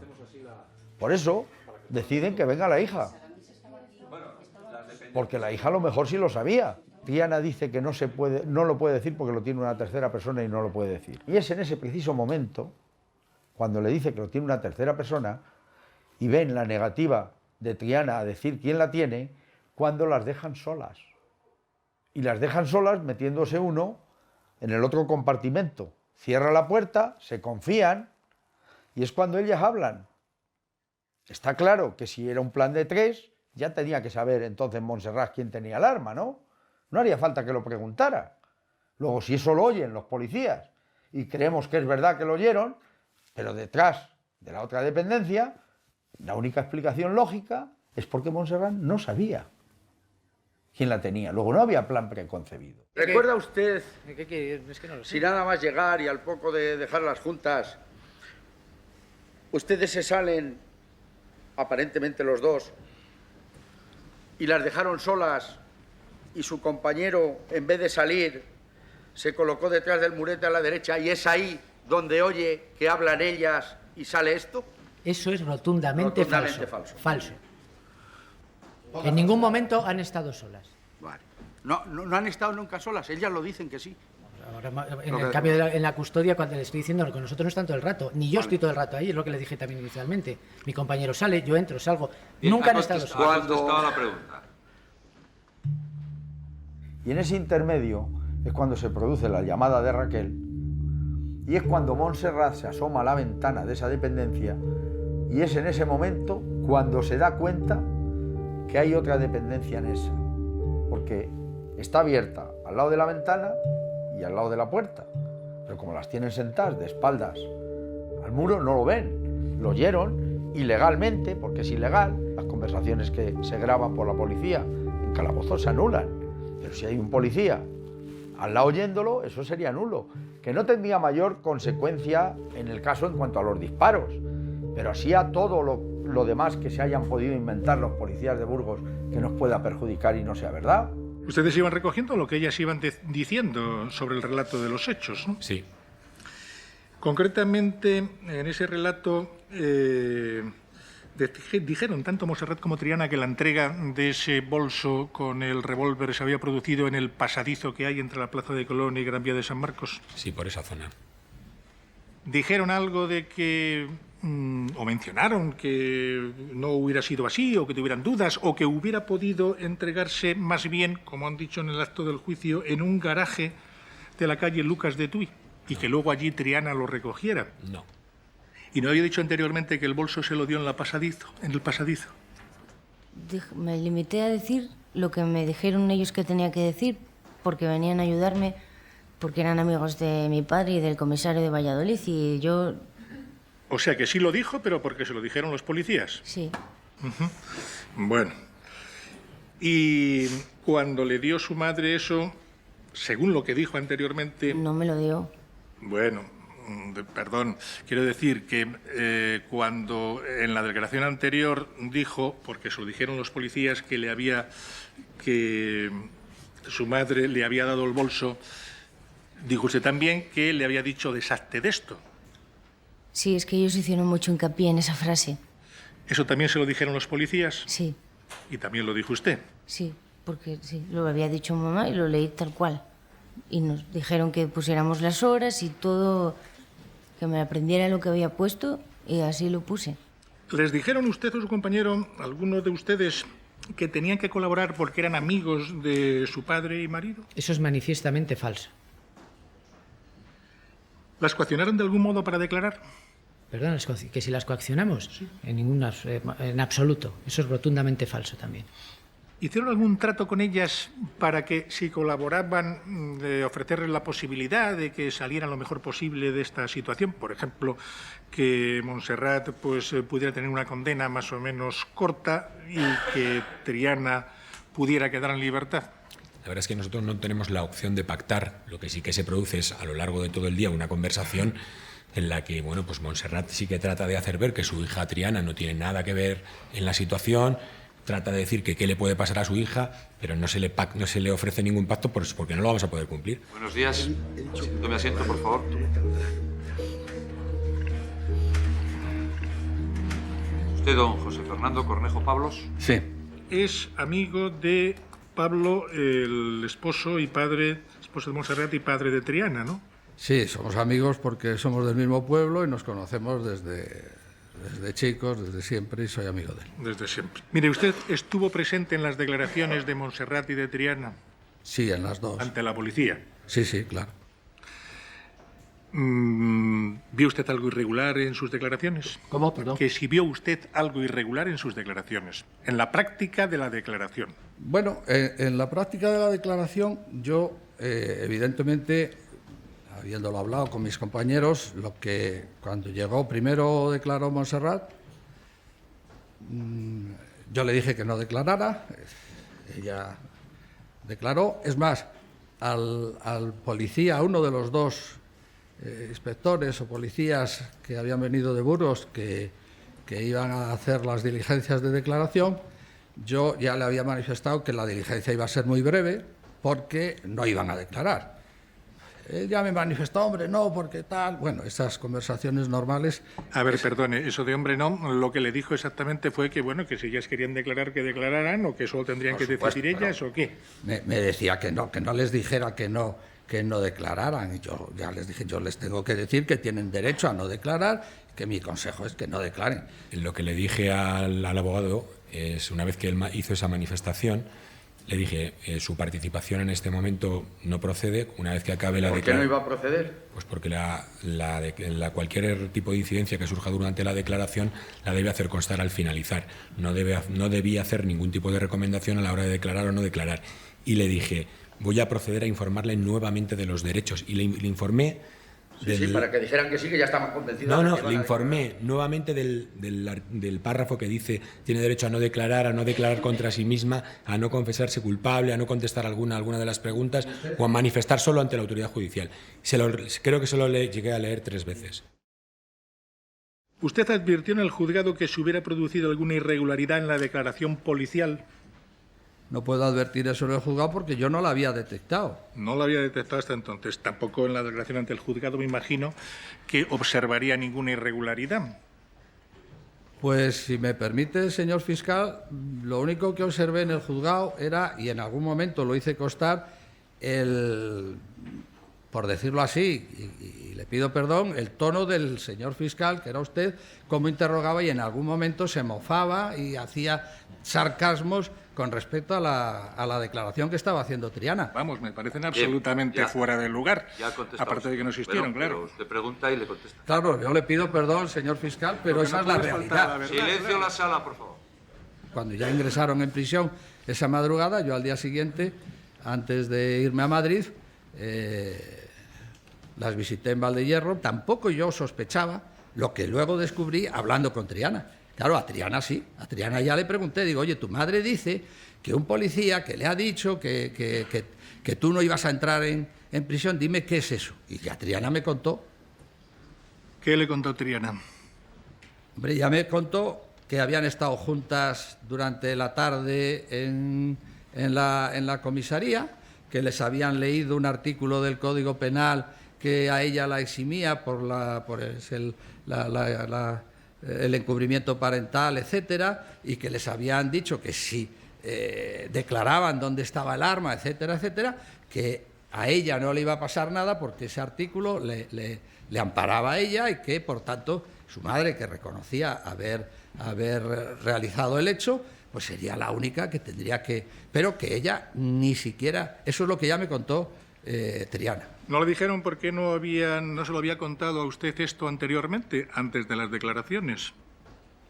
Por eso deciden que venga la hija. Porque la hija a lo mejor sí lo sabía. Triana dice que no lo puede decir porque lo tiene una tercera persona y no lo puede decir. Y es en ese preciso momento, cuando le dice que lo tiene una tercera persona, y ven la negativa de Triana a decir quién la tiene, cuando las dejan solas. Y las dejan solas metiéndose uno en el otro compartimento. Cierra la puerta, se confían, y es cuando ellas hablan. Está claro que si era un plan de 3, ya tenía que saber entonces Montserrat quién tenía el arma, ¿no? No haría falta que lo preguntara. Luego, si eso lo oyen los policías, y creemos que es verdad que lo oyeron, pero detrás de la otra dependencia, la única explicación lógica es porque Montserrat no sabía quién la tenía. Luego no había plan preconcebido. ¿Recuerda usted, Es que no lo sé. si nada más llegar y al poco de dejar las juntas, ustedes se salen, aparentemente los dos, y las dejaron solas, y su compañero, en vez de salir, se colocó detrás del murete a la derecha, y es ahí donde oye que hablan ellas y sale esto? Eso es rotundamente falso. Falso. En ningún momento han estado solas. Vale. No han estado nunca solas, ellas lo dicen que sí. Ahora, en el cambio en la custodia, cuando le estoy diciendo que nosotros no están todo el rato, ni yo estoy todo el rato ahí, es lo que le dije también inicialmente. Mi compañero sale, yo entro, salgo. Bien, Nunca han estado solas. ¿Cuándo estaba la pregunta? Y en ese intermedio es cuando se produce la llamada de Raquel, y es cuando Montserrat se asoma a la ventana de esa dependencia, y es en ese momento cuando se da cuenta que hay otra dependencia en esa, porque está abierta al lado de la ventana y al lado de la puerta, pero como las tienen sentadas de espaldas al muro, no lo ven. Lo oyeron ilegalmente, porque es ilegal. Las conversaciones que se graban por la policía en calabozos se anulan, pero si hay un policía al lado oyéndolo, eso sería nulo, que no tendría mayor consecuencia en el caso en cuanto a los disparos, pero sí a todo lo demás que se hayan podido inventar los policías de Burgos que nos pueda perjudicar y no sea verdad. Ustedes iban recogiendo lo que ellas iban diciendo sobre el relato de los hechos, ¿no? Sí. Concretamente, en ese relato dijeron tanto Montserrat como Triana que la entrega de ese bolso con el revólver se había producido en el pasadizo que hay entre la Plaza de Colón y Gran Vía de San Marcos. Sí, por esa zona. Dijeron algo de que, o mencionaron que no hubiera sido así, o que tuvieran dudas, o que hubiera podido entregarse más bien, como han dicho en el acto del juicio, en un garaje de la calle Lucas de Tuy, y que luego allí Triana lo recogiera. No. ¿Y no había dicho anteriormente que el bolso se lo dio en el pasadizo? Me limité a decir lo que me dijeron ellos que tenía que decir, porque venían a ayudarme, porque eran amigos de mi padre y del comisario de Valladolid, y yo... O sea, que sí lo dijo, pero porque se lo dijeron los policías. Sí. Bueno. Y cuando le dio su madre eso, según lo que dijo anteriormente... No me lo dio. Bueno, perdón, quiero decir que cuando en la declaración anterior dijo, porque se lo dijeron los policías, que su madre le había dado el bolso, dijo usted también que le había dicho deshazte de esto. Sí, es que ellos hicieron mucho hincapié en esa frase. ¿Eso también se lo dijeron los policías? Sí. ¿Y también lo dijo usted? Sí, porque sí, lo había dicho mamá y lo leí tal cual. Y nos dijeron que pusiéramos las horas y todo, que me aprendiera lo que había puesto, y así lo puse. ¿Les dijeron usted o su compañero, alguno de ustedes, que tenían que colaborar porque eran amigos de su padre y marido? Eso es manifiestamente falso. ¿Las coaccionaron de algún modo para declarar? Perdón, que si las coaccionamos, sí. En absoluto. Eso es rotundamente falso también. ¿Hicieron algún trato con ellas para que, si colaboraban, ofrecerles la posibilidad de que salieran lo mejor posible de esta situación? Por ejemplo, que Montserrat pues, pudiera tener una condena más o menos corta y que Triana pudiera quedar en libertad. La verdad es que nosotros no tenemos la opción de pactar. Lo que sí que se produce es, a lo largo de todo el día, una conversación en la que, bueno, pues Montserrat sí que trata de hacer ver que su hija Triana no tiene nada que ver en la situación, trata de decir que qué le puede pasar a su hija, pero no se le ofrece ningún pacto porque no lo vamos a poder cumplir. Buenos días. Tome asiento, por favor. ¿Usted, don José Fernando Cornejo Pablos? Sí. Es amigo de Pablo, el esposo de Montserrat y padre de Triana, ¿no? Sí, somos amigos porque somos del mismo pueblo y nos conocemos desde chicos, desde siempre, y soy amigo de él. Desde siempre. Mire, ¿usted estuvo presente en las declaraciones de Montserrat y de Triana? Sí, en las dos. ¿Ante la policía? Sí, sí, claro. ¿Vio usted algo irregular en sus declaraciones? ¿Cómo, perdón? Que si vio usted algo irregular en sus declaraciones, en la práctica de la declaración. Bueno, en la práctica de la declaración, yo, evidentemente, habiéndolo hablado con mis compañeros, lo que cuando llegó primero declaró Montserrat, yo le dije que no declarara, ella declaró. Es más, al policía, a uno de los dos inspectores o policías que habían venido de Burgos, que iban a hacer las diligencias de declaración, yo ya le había manifestado que la diligencia iba a ser muy breve porque no iban a declarar. Él ya me manifestó, hombre, no, porque tal. Bueno, esas conversaciones normales. A ver, perdone, eso de hombre no, lo que le dijo exactamente fue que, bueno, que si ellas querían declarar, que declararan, o que solo tendrían que decidir ellas, ¿o qué? Me decía que no les dijera que no declararan. Y yo ya les dije, yo les tengo que decir que tienen derecho a no declarar, que mi consejo es que no declaren. Lo que le dije al abogado es, una vez que él hizo esa manifestación, le dije, su participación en este momento no procede. Una vez que acabe la declaración... ¿Por qué no iba a proceder? Pues porque cualquier tipo de incidencia que surja durante la declaración la debe hacer constar al finalizar. No debía hacer ningún tipo de recomendación a la hora de declarar o no declarar. Y le dije, voy a proceder a informarle nuevamente de los derechos. Y le informé... Sí, para que dijeran que sí, que ya estaban convencidos. No, le informé nuevamente del párrafo que dice tiene derecho a no declarar contra sí misma, a no confesarse culpable, a no contestar alguna de las preguntas o a manifestar solo ante la autoridad judicial. Creo que solo le llegué a leer 3 veces. ¿Usted advirtió en el juzgado que se hubiera producido alguna irregularidad en la declaración policial? No puedo advertir eso en el juzgado porque yo no la había detectado. No la había detectado hasta entonces. Tampoco en la declaración ante el juzgado me imagino que observaría ninguna irregularidad. Pues si me permite, señor fiscal, lo único que observé en el juzgado era, y en algún momento lo hice constar, por decirlo así, y le pido perdón, el tono del señor fiscal, que era usted, cómo interrogaba y en algún momento se mofaba y hacía sarcasmos con respecto a la declaración que estaba haciendo Triana. Vamos, me parecen absolutamente fuera de lugar, aparte de que no existieron, claro. Usted pregunta y le contesta. Claro, yo le pido perdón, señor fiscal, pero esa es la realidad. Silencio en la sala, por favor. Cuando ya ingresaron en prisión esa madrugada, yo al día siguiente, antes de irme a Madrid, las visité en Valdehierro. Tampoco yo sospechaba lo que luego descubrí hablando con Triana. Claro, a Triana sí. A Triana ya le pregunté, digo, oye, tu madre dice que un policía que le ha dicho que tú no ibas a entrar en prisión, dime qué es eso. Y ya Triana me contó. ¿Qué le contó Triana? Hombre, ya me contó que habían estado juntas durante la tarde en la comisaría, que les habían leído un artículo del Código Penal que a ella la eximía por el encubrimiento parental, etcétera, y que les habían dicho que si declaraban dónde estaba el arma, etcétera, etcétera, que a ella no le iba a pasar nada porque ese artículo le amparaba a ella y que, por tanto, su madre, que reconocía haber realizado el hecho, pues sería la única que tendría que... Pero que ella ni siquiera... Eso es lo que ella me contó Triana. ¿No le dijeron por qué no se lo había contado a usted esto anteriormente, antes de las declaraciones?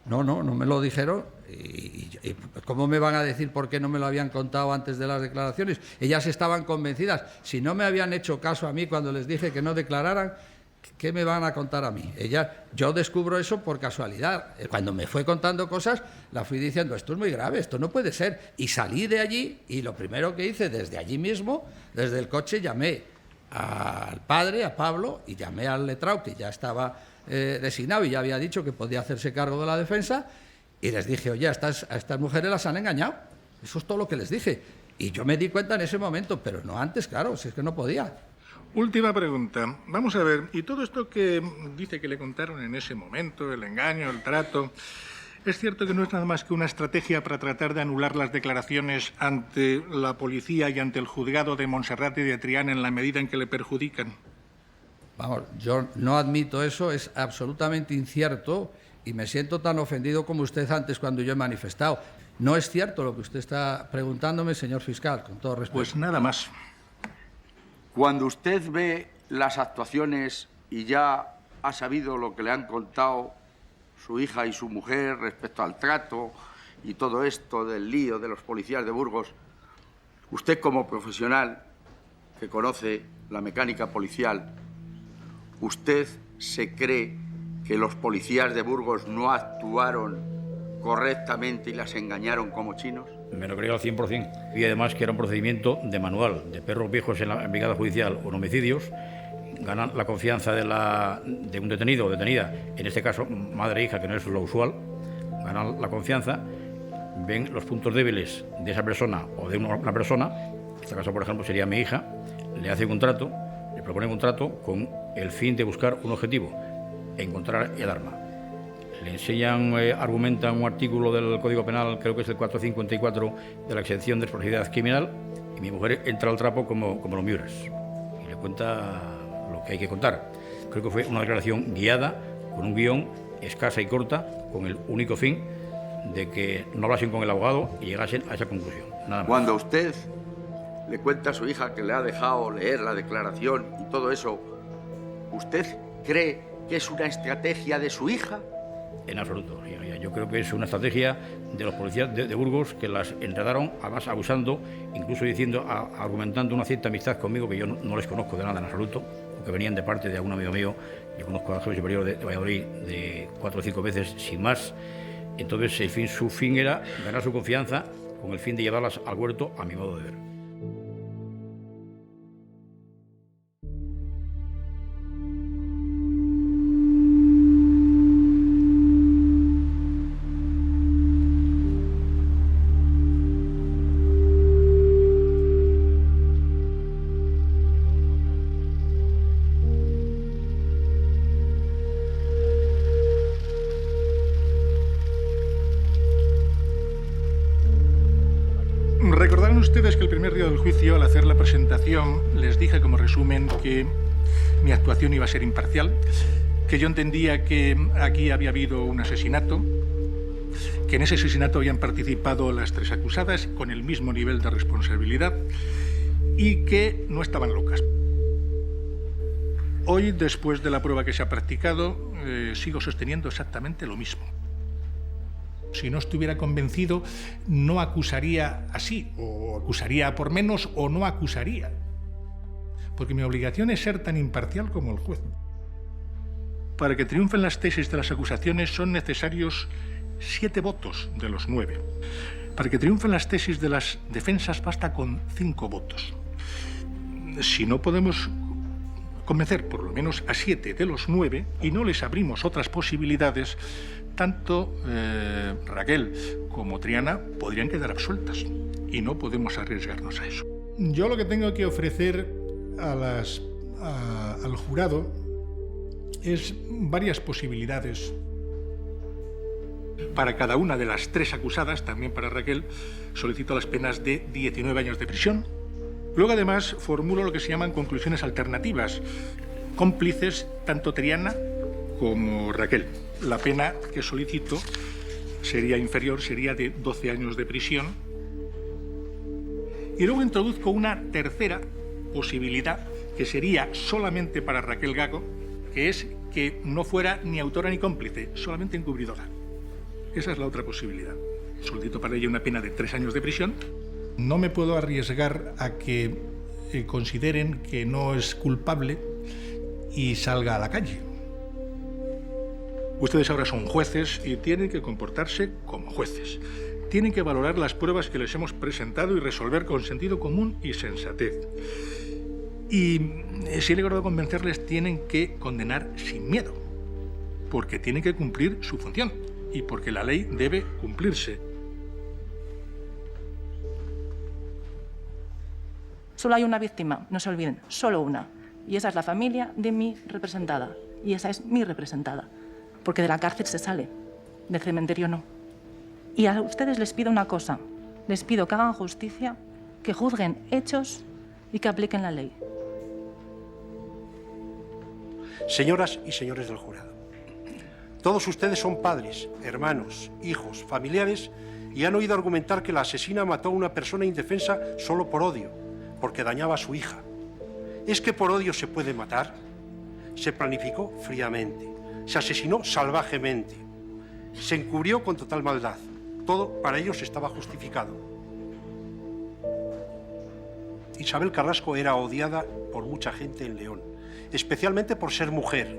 No me lo dijeron. ¿Y cómo me van a decir por qué no me lo habían contado antes de las declaraciones? Ellas estaban convencidas. Si no me habían hecho caso a mí cuando les dije que no declararan, ¿qué me van a contar a mí? Yo descubro eso por casualidad. Cuando me fue contando cosas, la fui diciendo, esto es muy grave, esto no puede ser. Y salí de allí y lo primero que hice desde allí mismo, desde el coche, llamé al padre, a Pablo, y llamé al letrado, que ya estaba designado y ya había dicho que podía hacerse cargo de la defensa, y les dije, oye, a estas mujeres las han engañado. Eso es todo lo que les dije. Y yo me di cuenta en ese momento, pero no antes, claro, si es que no podía. Última pregunta. Vamos a ver, y todo esto que dice que le contaron en ese momento, el engaño, el trato, ¿es cierto que no es nada más que una estrategia para tratar de anular las declaraciones ante la policía y ante el juzgado de Montserrat y de Triana en la medida en que le perjudican? Vamos, yo no admito eso, es absolutamente incierto y me siento tan ofendido como usted antes cuando yo he manifestado. No es cierto lo que usted está preguntándome, señor fiscal, con todo respeto. Pues nada más. Cuando usted ve las actuaciones y ya ha sabido lo que le han contado su hija y su mujer respecto al trato y todo esto del lío de los policías de Burgos, usted como profesional que conoce la mecánica policial, ¿usted se cree que los policías de Burgos no actuaron correctamente y las engañaron como chinos? Me lo creo al 100%. Y además que era un procedimiento de manual, de perros viejos en la brigada judicial o en homicidios. Ganan la confianza de un detenido o detenida, en este caso madre e hija, que no es lo usual. Ganan la confianza, ven los puntos débiles de esa persona o de una persona. En este caso, por ejemplo, sería mi hija. Le hacen un trato, le proponen un trato con el fin de buscar un objetivo, encontrar el arma. Le enseñan, argumentan un artículo del Código Penal, creo que es el 454, de la exención de responsabilidad criminal, y mi mujer entra al trapo como los Miures y le cuenta lo que hay que contar. Creo que fue una declaración guiada, con un guión, escasa y corta, con el único fin de que no hablasen con el abogado y llegasen a esa conclusión. Nada más. Cuando usted le cuenta a su hija que le ha dejado leer la declaración y todo eso, ¿usted cree que es una estrategia de su hija? En absoluto. Yo creo que es una estrategia de los policías de Burgos que las enredaron, además abusando, incluso diciendo, argumentando una cierta amistad conmigo que yo no les conozco de nada en absoluto, porque venían de parte de algún amigo mío. Yo conozco al jefe superior de Valladolid de 4 o 5 veces sin más. Entonces su fin era ganar su confianza con el fin de llevarlas al huerto a mi modo de ver. Recordarán ustedes que el primer día del juicio, al hacer la presentación, les dije como resumen que mi actuación iba a ser imparcial, que yo entendía que aquí había habido un asesinato, que en ese asesinato habían participado las 3 acusadas con el mismo nivel de responsabilidad y que no estaban locas. Hoy, después de la prueba que se ha practicado, sigo sosteniendo exactamente lo mismo. Si no estuviera convencido, no acusaría así, o acusaría por menos, o no acusaría. Porque mi obligación es ser tan imparcial como el juez. Para que triunfen las tesis de las acusaciones son necesarios 7 votos de los 9. Para que triunfen las tesis de las defensas basta con 5 votos. Si no podemos convencer por lo menos a 7 de los 9 y no les abrimos otras posibilidades, tanto Raquel como Triana podrían quedar absueltas y no podemos arriesgarnos a eso. Yo lo que tengo que ofrecer al jurado es varias posibilidades. Para cada una de las 3 acusadas, también para Raquel, solicito las penas de 19 años de prisión. Luego, además, formulo lo que se llaman conclusiones alternativas, cómplices tanto Triana como Raquel. La pena que solicito sería inferior, sería de 12 años de prisión. Y luego introduzco una tercera posibilidad que sería solamente para Raquel Gago, que es que no fuera ni autora ni cómplice, solamente encubridora. Esa es la otra posibilidad. Solicito para ella una pena de 3 años de prisión. No me puedo arriesgar a que consideren que no es culpable y salga a la calle. Ustedes ahora son jueces y tienen que comportarse como jueces. Tienen que valorar las pruebas que les hemos presentado y resolver con sentido común y sensatez. Y si he logrado convencerles, tienen que condenar sin miedo, porque tienen que cumplir su función y porque la ley debe cumplirse. Solo hay una víctima, no se olviden, solo una. Y esa es la familia de mi representada. Y esa es mi representada. Porque de la cárcel se sale, del cementerio no. Y a ustedes les pido una cosa. Les pido que hagan justicia, que juzguen hechos y que apliquen la ley. Señoras y señores del jurado, todos ustedes son padres, hermanos, hijos, familiares y han oído argumentar que la asesina mató a una persona indefensa solo por odio, porque dañaba a su hija. ¿Es que por odio se puede matar? Se planificó fríamente, se asesinó salvajemente, se encubrió con total maldad. Todo para ellos estaba justificado. Isabel Carrasco era odiada por mucha gente en León, especialmente por ser mujer.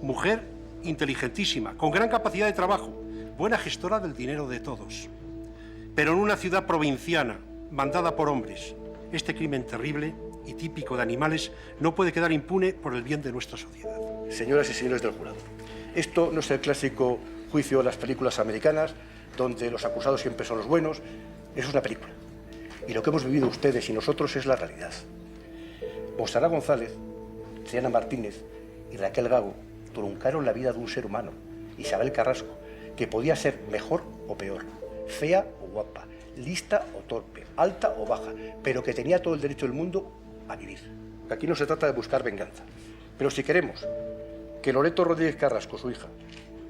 Mujer inteligentísima, con gran capacidad de trabajo, buena gestora del dinero de todos. Pero en una ciudad provinciana, mandada por hombres, este crimen terrible y típico de animales no puede quedar impune por el bien de nuestra sociedad. Señoras y señores del jurado, esto no es el clásico juicio de las películas americanas, donde los acusados siempre son los buenos. Eso es una película. Y lo que hemos vivido ustedes y nosotros es la realidad. Montserrat González, Triana Martínez y Raquel Gago truncaron la vida de un ser humano, Isabel Carrasco, que podía ser mejor o peor, fea o guapa, lista o torpe, alta o baja, pero que tenía todo el derecho del mundo a vivir. Aquí no se trata de buscar venganza, pero si queremos que Loreto Rodríguez Carrasco, su hija,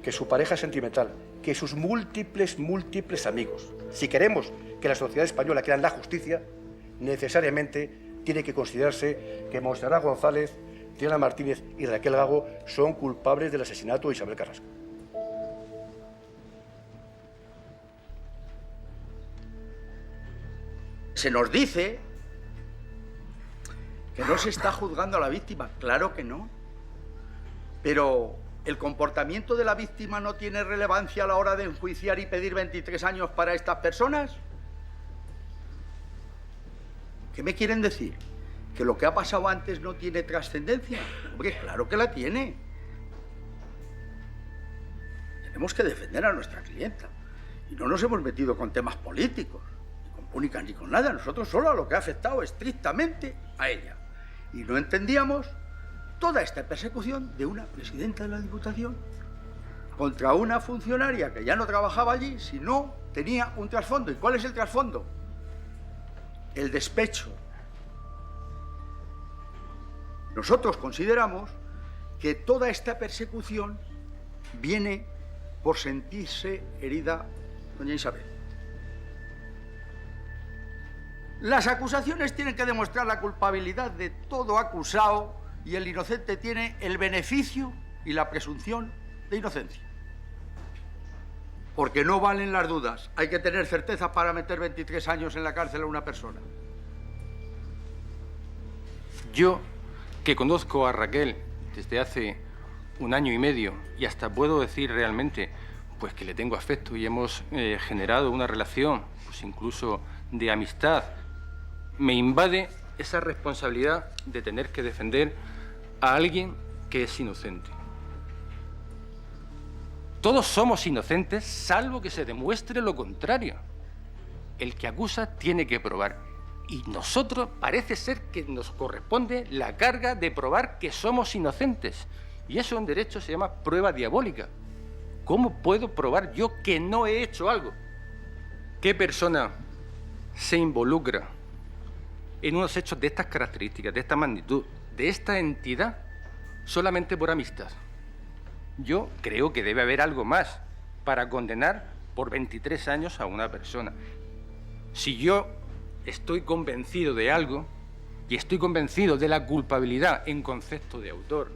que su pareja sentimental, que sus múltiples amigos, si queremos que la sociedad española crea en la justicia, necesariamente tiene que considerarse que Montserrat González, Triana Martínez y Raquel Gago son culpables del asesinato de Isabel Carrasco. Se nos dice que no se está juzgando a la víctima. Claro que no. Pero ¿el comportamiento de la víctima no tiene relevancia a la hora de enjuiciar y pedir 23 años para estas personas? ¿Qué me quieren decir? ¿Que lo que ha pasado antes no tiene trascendencia? Hombre, claro que la tiene. Tenemos que defender a nuestra clienta. Y no nos hemos metido con temas políticos, ni con púnicas, ni con nada. Nosotros solo a lo que ha afectado estrictamente a ella. Y no entendíamos toda esta persecución de una presidenta de la Diputación contra una funcionaria que ya no trabajaba allí, sino tenía un trasfondo. ¿Y cuál es el trasfondo? El despecho. Nosotros consideramos que toda esta persecución viene por sentirse herida doña Isabel. Las acusaciones tienen que demostrar la culpabilidad de todo acusado y el inocente tiene el beneficio y la presunción de inocencia. Porque no valen las dudas. Hay que tener certeza para meter 23 años en la cárcel a una persona. Yo, que conozco a Raquel desde hace 1 año y medio y hasta puedo decir realmente pues que le tengo afecto y hemos generado una relación, pues incluso de amistad, me invade esa responsabilidad de tener que defender a alguien que es inocente. Todos somos inocentes, salvo que se demuestre lo contrario. El que acusa tiene que probar. Y nosotros parece ser que nos corresponde la carga de probar que somos inocentes. Y eso en derecho se llama prueba diabólica. ¿Cómo puedo probar yo que no he hecho algo? ¿Qué persona se involucra en unos hechos de estas características, de esta magnitud, de esta entidad, solamente por amistad? Yo creo que debe haber algo más para condenar por 23 años a una persona. Si yo estoy convencido de algo, y estoy convencido de la culpabilidad en concepto de autor,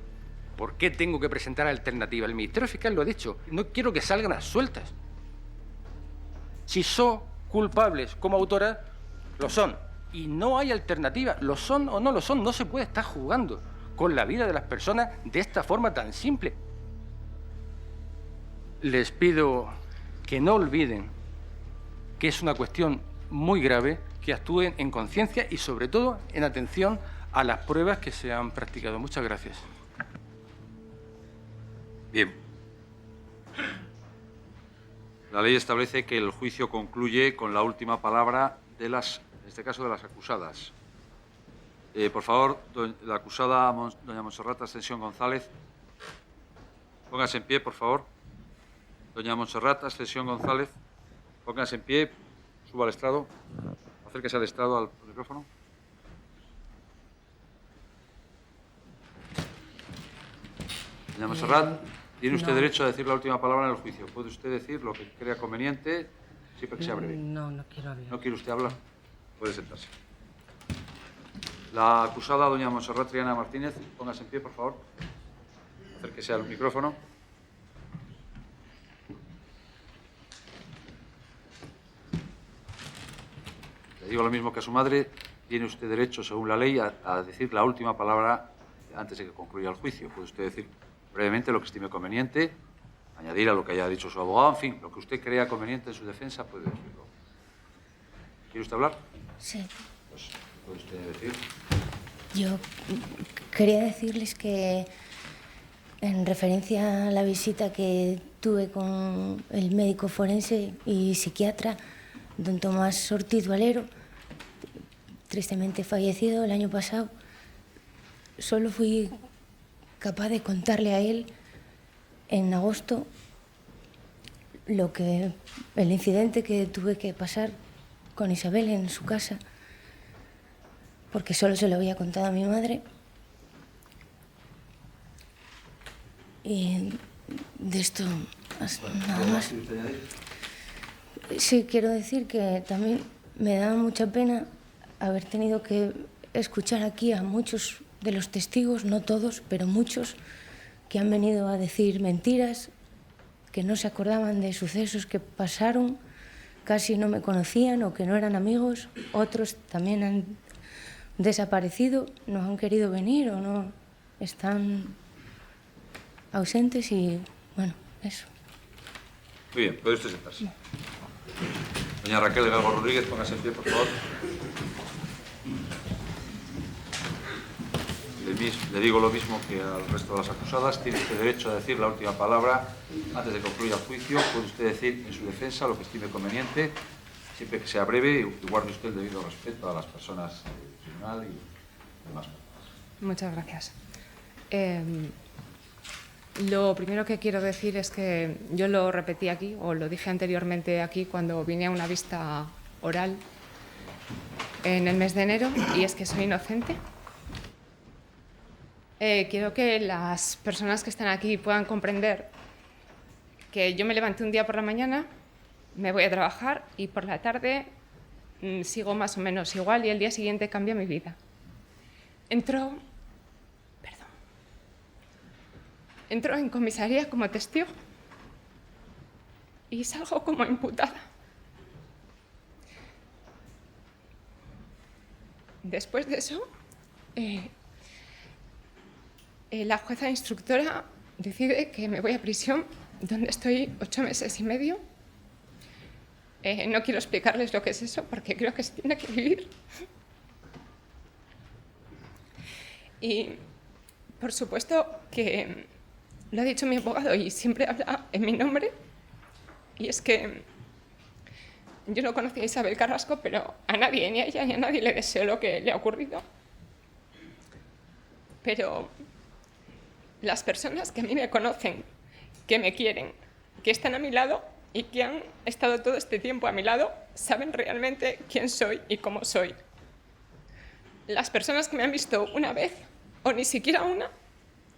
¿por qué tengo que presentar alternativa? El Ministerio Fiscal lo ha dicho. No quiero que salgan a sueltas. Si son culpables como autoras, lo son. Y no hay alternativa. Lo son o no lo son. No se puede estar jugando con la vida de las personas de esta forma tan simple. Les pido que no olviden que es una cuestión muy grave, que actúen en conciencia y, sobre todo, en atención a las pruebas que se han practicado. Muchas gracias. Bien. La ley establece que el juicio concluye con la última palabra de las, en este caso, de las acusadas. Por favor, la acusada, doña Montserrat Ascensión González, póngase en pie, por favor. Doña Montserrat Ascensión González, póngase en pie, suba al estrado, acérquese al estrado, al micrófono. Doña Montserrat, tiene usted derecho a decir la última palabra en el juicio. Puede usted decir lo que crea conveniente, siempre que sea breve. No, no quiero hablar. ¿No quiere usted hablar? Puede sentarse. La acusada, doña Montserrat Triana Martínez, póngase en pie, por favor. Acérquese al micrófono. Le digo lo mismo que a su madre. Tiene usted derecho, según la ley, a decir la última palabra antes de que concluya el juicio. Puede usted decir brevemente lo que estime conveniente, añadir a lo que haya dicho su abogado, en fin, lo que usted crea conveniente en su defensa, puede decirlo. ¿Quiere usted hablar? Sí. Pues, ¿puede usted decir? Yo quería decirles que, en referencia a la visita que tuve con el médico forense y psiquiatra, don Tomás Ortiz Valero, tristemente fallecido el año pasado, solo fui capaz de contarle a él en agosto el incidente que tuve que pasar con Isabel en su casa, porque solo se lo había contado a mi madre. Y de esto nada más. Sí, quiero decir que también me da mucha pena haber tenido que escuchar aquí a muchos de los testigos, no todos, pero muchos, que han venido a decir mentiras, que no se acordaban de sucesos que pasaron, casi no me conocían o que no eran amigos. Otros también han desaparecido, no han querido venir o no están ausentes y, bueno, eso. Muy bien, puede usted sentarse. Doña Raquel Galgo Rodríguez, póngase en pie, por favor. Le digo lo mismo que al resto de las acusadas. Tiene usted derecho a decir la última palabra antes de concluir el juicio. Puede usted decir en su defensa lo que estime conveniente, siempre que sea breve y guarde usted el debido respeto a las personas del tribunal y demás. Muchas gracias. Lo primero que quiero decir es que yo lo repetí aquí, o lo dije anteriormente aquí cuando vine a una vista oral en el mes de enero, y es que soy inocente. Quiero que las personas que están aquí puedan comprender que yo me levanté un día por la mañana, me voy a trabajar y por la tarde sigo más o menos igual y el día siguiente cambia mi vida. Entro en comisaría como testigo y salgo como imputada. Después de eso, la jueza instructora decide que me voy a prisión, donde estoy 8 meses y medio. No quiero explicarles lo que es eso, porque creo que se tiene que vivir. Y, por supuesto, que lo ha dicho mi abogado y siempre habla en mi nombre, y es que yo no conocía a Isabel Carrasco, pero a nadie, ni a ella ni a nadie, le deseo lo que le ha ocurrido. Pero las personas que a mí me conocen, que me quieren, que están a mi lado y que han estado todo este tiempo a mi lado, saben realmente quién soy y cómo soy. Las personas que me han visto una vez, o ni siquiera una,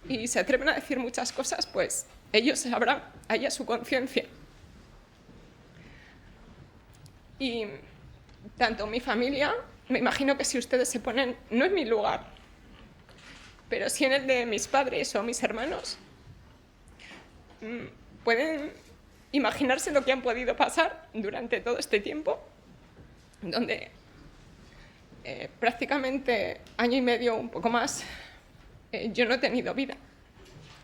y se atreven a decir muchas cosas, pues ellos sabrán, allá su conciencia. Y tanto mi familia, me imagino que si ustedes se ponen, no en mi lugar, pero sí en el de mis padres o mis hermanos, pueden imaginarse lo que han podido pasar durante todo este tiempo, donde prácticamente año y medio, un poco más, yo no he tenido vida.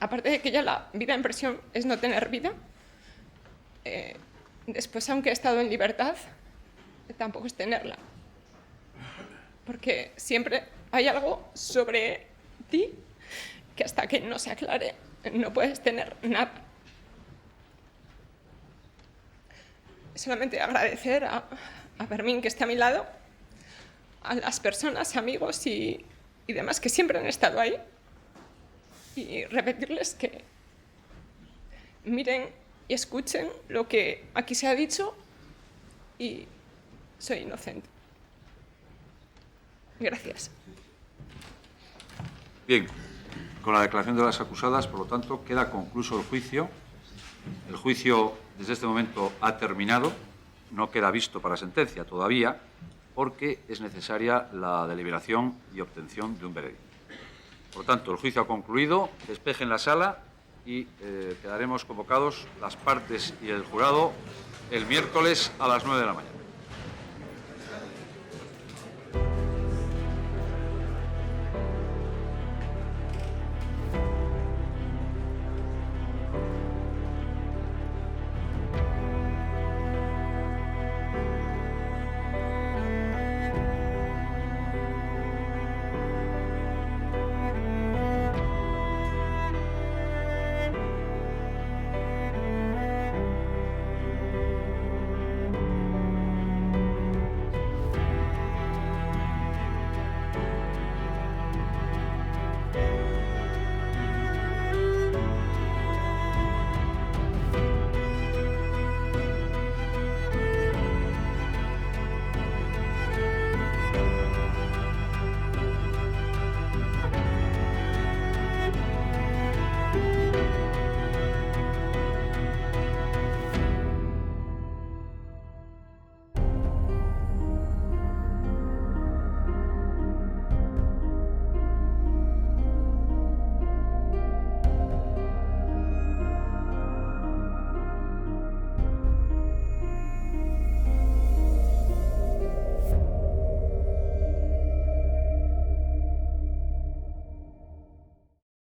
Aparte de que ya la vida en prisión es no tener vida, después, aunque he estado en libertad, tampoco es tenerla. Porque siempre hay algo sobre ti que hasta que no se aclare no puedes tener nada. Solamente agradecer a Fermín, que está a mi lado, a las personas, amigos y demás que siempre han estado ahí, y repetirles que miren y escuchen lo que aquí se ha dicho y soy inocente. Gracias. Bien, con la declaración de las acusadas, por lo tanto, queda concluso el juicio. El juicio, desde este momento, ha terminado. No queda visto para sentencia todavía, porque es necesaria la deliberación y obtención de un veredicto. Por lo tanto, el juicio ha concluido. Despejen la sala y quedaremos convocados las partes y el jurado el miércoles a las 9 de la mañana.